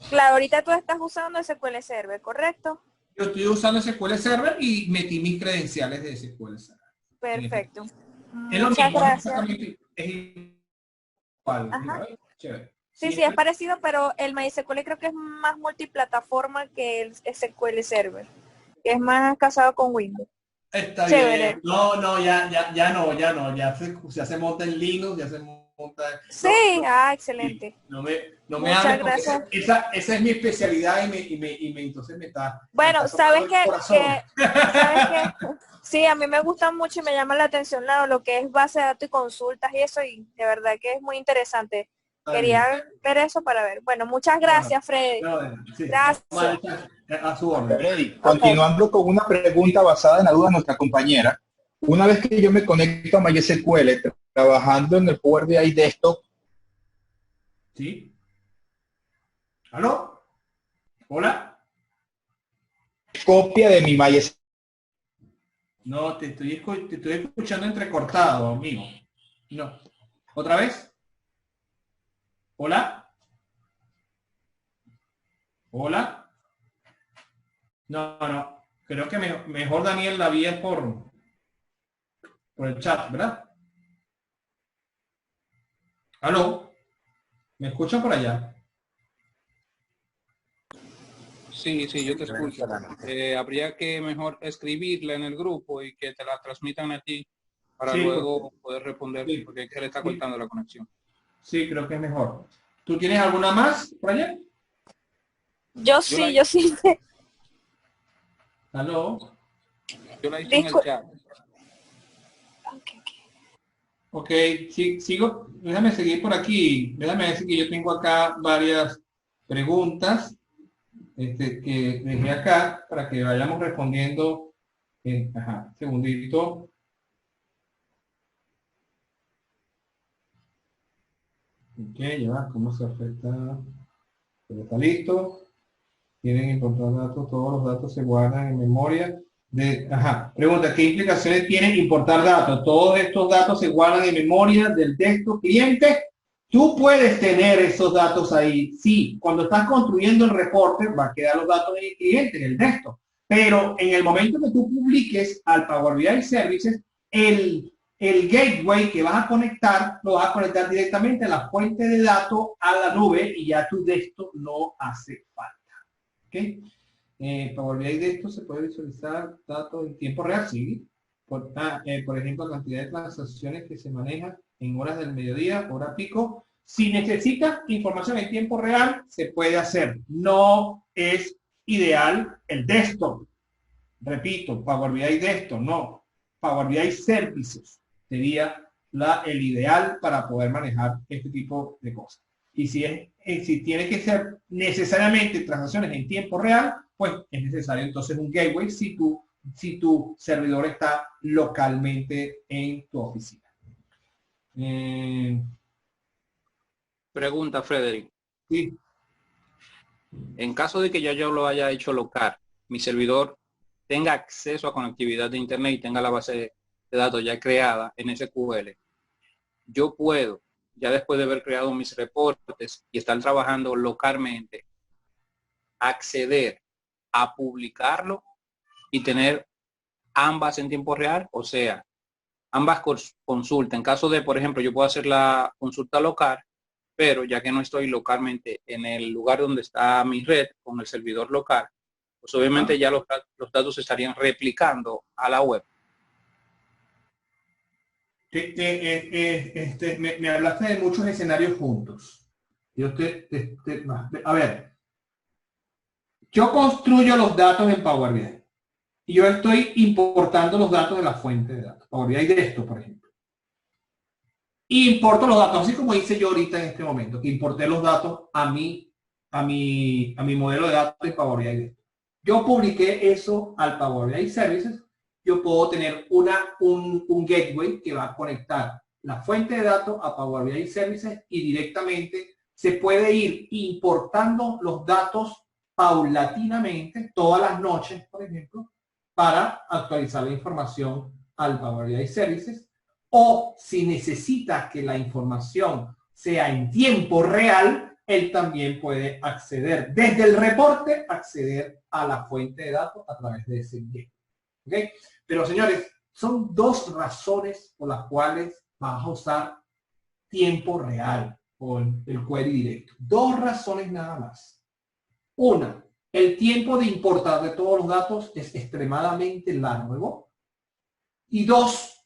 Claro, ahorita tú estás usando SQL Server, ¿correcto? Yo estoy usando SQL Server y metí mis credenciales de SQL Server. Perfecto. Es lo Muchas mismo, es gracias. exactamente igual. Mira, Ajá. ¿ves? Chévere. Sí, Sí, sí, es parecido, pero el MySQL creo que es más multiplataforma que el SQL Server, que es más casado con Windows. está bien. Chévere. No, ya no. Ya se monta en Linux, ya se monta. Sí, No, sí, excelente. no me hables Muchas porque gracias. esa es mi especialidad entonces me Bueno, está tocando el corazón. sabes que, sí, a mí me gusta mucho y me llama la atención lo que es base de datos y consultas y eso, y de verdad que es muy interesante. Está bien. Quería ver eso para ver. Bueno, muchas No, gracias, Freddy. sí, Gracias. a su orden. Freddy, Ok. continuando con una pregunta basada en la duda de nuestra compañera, una vez que yo me conecto a MySQL trabajando en el Power BI Desktop, ¿Sí? ¿Aló? ¿Hola? copia de mi MySQL. No, te estoy escuchando entrecortado, amigo. No. ¿Otra vez? ¿Hola? ¿Hola? No. Creo que mejor Daniel la vía por el chat, ¿verdad? ¿Aló? ¿Me escuchan por allá? Sí, yo te escucho. Habría que mejor escribirla en el grupo y que te la transmitan a ti para Sí, luego poder responder, sí, porque es que le está sí, cortando la conexión. sí, creo que es mejor. ¿Tú tienes alguna más por allá? Yo la, Yo sí. ¿Aló? yo la hice en el Discul- chat. Ok, sigo. Déjame seguir por aquí. Déjame decir que yo tengo acá varias preguntas que dejé acá para que vayamos respondiendo. Ajá, segundito. Ok, ya va, ¿cómo se afecta? Ya está listo. Tienen importar datos, todos los datos se guardan en memoria. Ajá, pregunta, ¿qué implicaciones tiene importar datos? Todos estos datos se guardan en memoria del texto cliente. Tú puedes tener esos datos ahí. Sí, cuando estás construyendo el reporte, va a quedar los datos en el cliente, en el texto. Pero en el momento que tú publiques al Power BI Services, el gateway que vas a conectar, lo vas a conectar directamente a la fuente de datos, a la nube, y ya tu texto no hace falta. ¿Okay? Power BI de esto se puede visualizar datos en tiempo real, sí. Por ejemplo, la cantidad de transacciones que se manejan en horas del mediodía, hora pico. Si necesitas información en tiempo real, se puede hacer. No es ideal el desktop. Repito, Power BI desktop, no. Power BI Services sería el ideal para poder manejar este tipo de cosas. Y si tiene que ser necesariamente transacciones en tiempo real, pues es necesario entonces un gateway si tu servidor está localmente en tu oficina. Pregunta, Frederick. Sí. En caso de que yo lo haya hecho local, mi servidor tenga acceso a conectividad de Internet y tenga la base de datos ya creada en SQL, yo puedo, ya después de haber creado mis reportes y estar trabajando localmente, acceder a publicarlo y tener ambas en tiempo real, o sea, ambas consultas. En caso de, por ejemplo, yo puedo hacer la consulta local, pero ya que no estoy localmente en el lugar donde está mi red con el servidor local, pues obviamente ya los datos se estarían replicando a la web. Me hablaste de muchos escenarios juntos. A ver, yo construyo los datos en Power BI y yo estoy importando los datos de la fuente de datos. Power BI de esto, por ejemplo. Y importo los datos, así como hice yo ahorita en este momento, que importé los datos a mi modelo de datos en Power BI de esto. Yo publiqué eso al Power BI Services. Yo puedo tener un gateway que va a conectar la fuente de datos a Power BI Services y directamente se puede ir importando los datos paulatinamente todas las noches, por ejemplo, para actualizar la información al Power BI Services. O si necesita que la información sea en tiempo real, él también puede acceder desde el reporte, acceder a la fuente de datos a través de ese gateway. ¿Okay? Pero señores, son dos razones por las cuales vas a usar tiempo real o el query directo. Dos razones nada más. Una, el tiempo de importar de todos los datos es extremadamente largo. Y dos,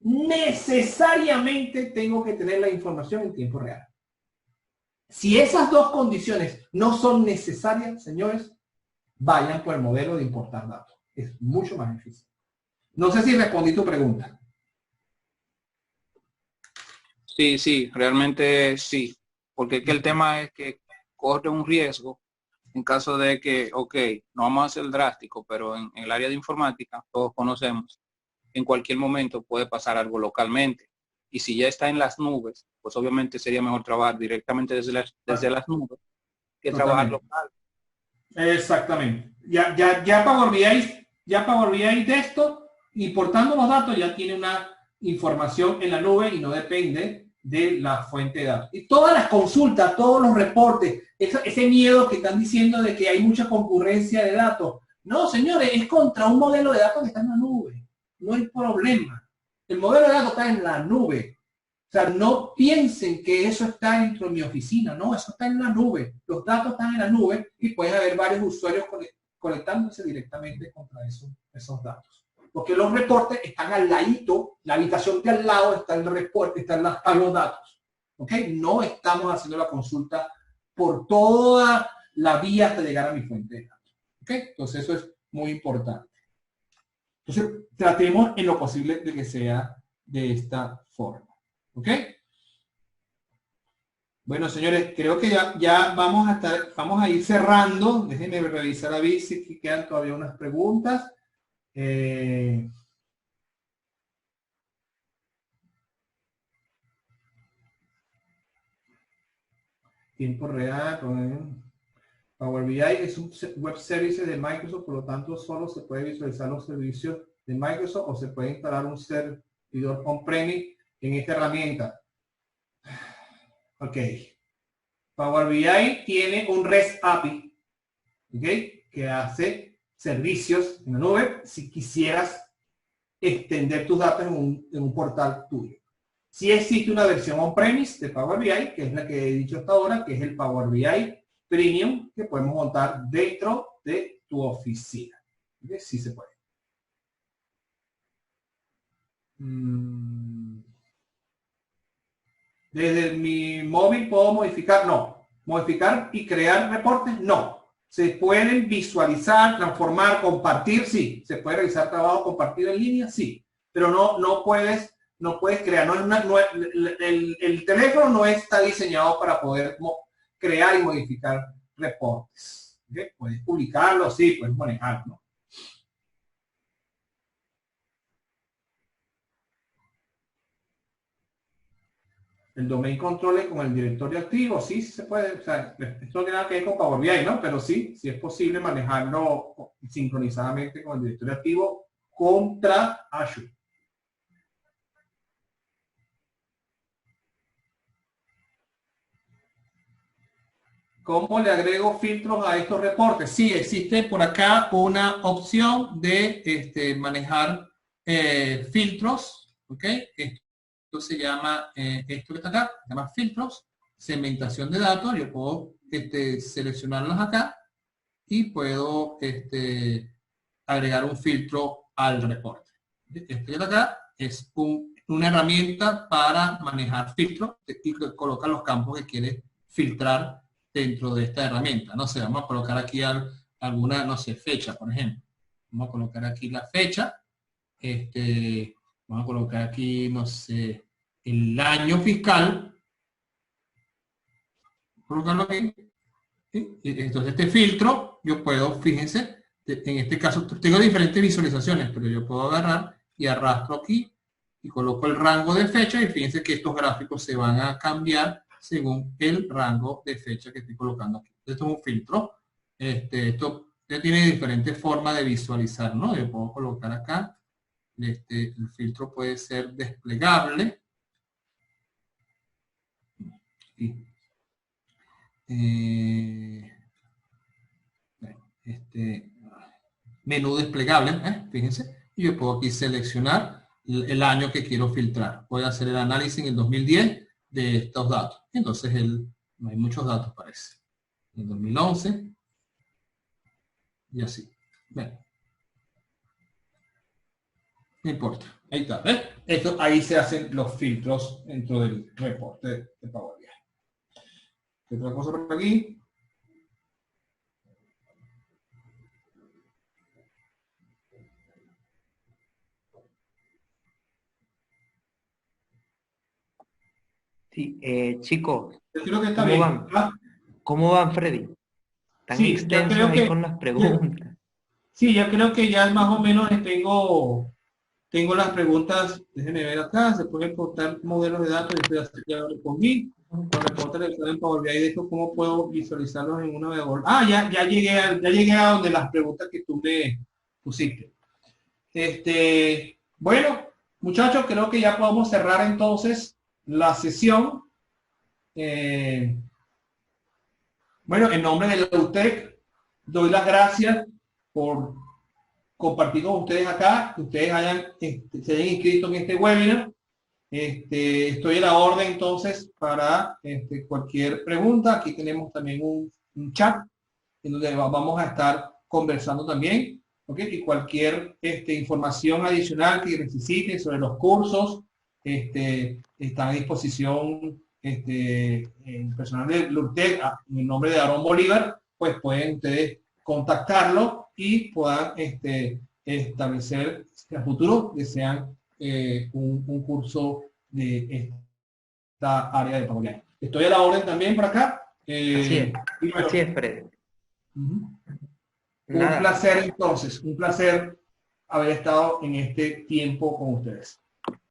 necesariamente tengo que tener la información en tiempo real. Si esas dos condiciones no son necesarias, señores, vayan por el modelo de importar datos. Es mucho más difícil. No sé si respondí tu pregunta. Sí, realmente sí. Porque el tema es que corre un riesgo en caso de que, ok, no vamos a ser drástico, pero en el área de informática, todos conocemos, en cualquier momento puede pasar algo localmente. Y si ya está en las nubes, pues obviamente sería mejor trabajar directamente desde las nubes que trabajar local. Exactamente. Ya Power BI de esto, importando los datos, ya tiene una información en la nube y no depende de la fuente de datos. Y todas las consultas, todos los reportes, ese miedo que están diciendo de que hay mucha concurrencia de datos. No, señores, es contra un modelo de datos que está en la nube. No hay problema. El modelo de datos está en la nube. O sea, no piensen que eso está dentro de mi oficina. No, eso está en la nube. Los datos están en la nube y pueden haber varios usuarios conectándose directamente contra esos datos. Porque los reportes están al ladito, la habitación de al lado está el reporte, están los datos. ¿Ok? No estamos haciendo la consulta por toda la vía hasta llegar a mi fuente de datos. ¿Ok? Entonces eso es muy importante. Entonces tratemos en lo posible de que sea de esta forma. ¿Ok? Bueno, señores, creo que ya vamos a ir cerrando. Déjenme revisar a ver si quedan todavía unas preguntas. Tiempo real. Power BI es un web service de Microsoft, por lo tanto solo se puede visualizar los servicios de Microsoft o se puede instalar un servidor on-premise en esta herramienta. Ok. Power BI tiene un REST API, ¿ok? Que hace servicios en la nube si quisieras extender tus datos en un portal tuyo. Si existe una versión on-premise de Power BI, que es la que he dicho hasta ahora, que es el Power BI Premium, que podemos montar dentro de tu oficina. ¿Okay? Sí se puede. Desde mi móvil puedo modificar, no. Modificar y crear reportes, no. Se pueden visualizar, transformar, compartir, sí. Se puede realizar trabajo compartido en línea, sí. Pero no puedes crear. El teléfono no está diseñado para poder crear y modificar reportes. ¿Okay? Puedes publicarlo, sí, puedes manejarlo, ¿no? El domain control con el directorio activo, sí se puede, o sea, esto no tiene nada que ver con Power BI, ¿no? Pero sí es posible manejarlo sincronizadamente con el directorio activo contra Azure. ¿Cómo le agrego filtros a estos reportes? Sí, existe por acá una opción de manejar filtros, ¿ok? Esto se llama, esto que está acá, se llama filtros, segmentación de datos. Yo puedo seleccionarlos acá y puedo agregar un filtro al reporte. Esto que está acá es una herramienta para manejar filtros y coloca los campos que quiere filtrar dentro de esta herramienta. No sé, vamos a colocar aquí alguna, no sé, fecha, por ejemplo. Vamos a colocar aquí la fecha. Vamos a colocar aquí, no sé, el año fiscal. Colocarlo aquí. ¿Sí? Entonces este filtro, yo puedo, fíjense, en este caso tengo diferentes visualizaciones, pero yo puedo agarrar y arrastro aquí y coloco el rango de fecha y fíjense que estos gráficos se van a cambiar según el rango de fecha que estoy colocando aquí. Esto es un filtro. Esto ya tiene diferentes formas de visualizar, ¿no? Yo puedo colocar acá. El filtro puede ser desplegable. Menú desplegable, fíjense. Y yo puedo aquí seleccionar el año que quiero filtrar. Voy a hacer el análisis en el 2010 de estos datos. Entonces, no hay muchos datos, parece. En el 2011. Y así. Bueno. No importa. Ahí está. ¿Ves? Ahí se hacen los filtros dentro del reporte de Power BI. ¿Qué otra cosa por aquí? Sí, chicos, Yo creo que está ¿cómo bien. van? ¿Cómo van, Freddy? Tan Sí, ya extensos creo ahí que con las preguntas. sí, ya creo que ya más o menos tengo las preguntas. Déjenme ver acá. Se pueden importar modelos de datos. Ya respondí. Los reportes de Power BI de esto, ¿cómo puedo visualizarlos en una navegador? Ah, ya llegué a donde las preguntas que tú me pusiste. Bueno, muchachos, creo que ya podemos cerrar entonces la sesión. Bueno, en nombre de la UTEC, doy las gracias por compartir con ustedes acá, que ustedes se hayan inscrito en este webinar. Estoy a la orden entonces para cualquier pregunta. Aquí tenemos también un chat en donde vamos a estar conversando también. ¿Okay? Y cualquier información adicional que necesiten sobre los cursos está a disposición el personal de LUTEC, en el nombre de Aarón Bolívar, pues pueden ustedes contactarlo y puedan establecer, si a futuro desean un curso de esta área de Power BI. Estoy a la orden también por acá. Así es, Freddy. Un Nada. placer entonces, un placer haber estado en este tiempo con ustedes.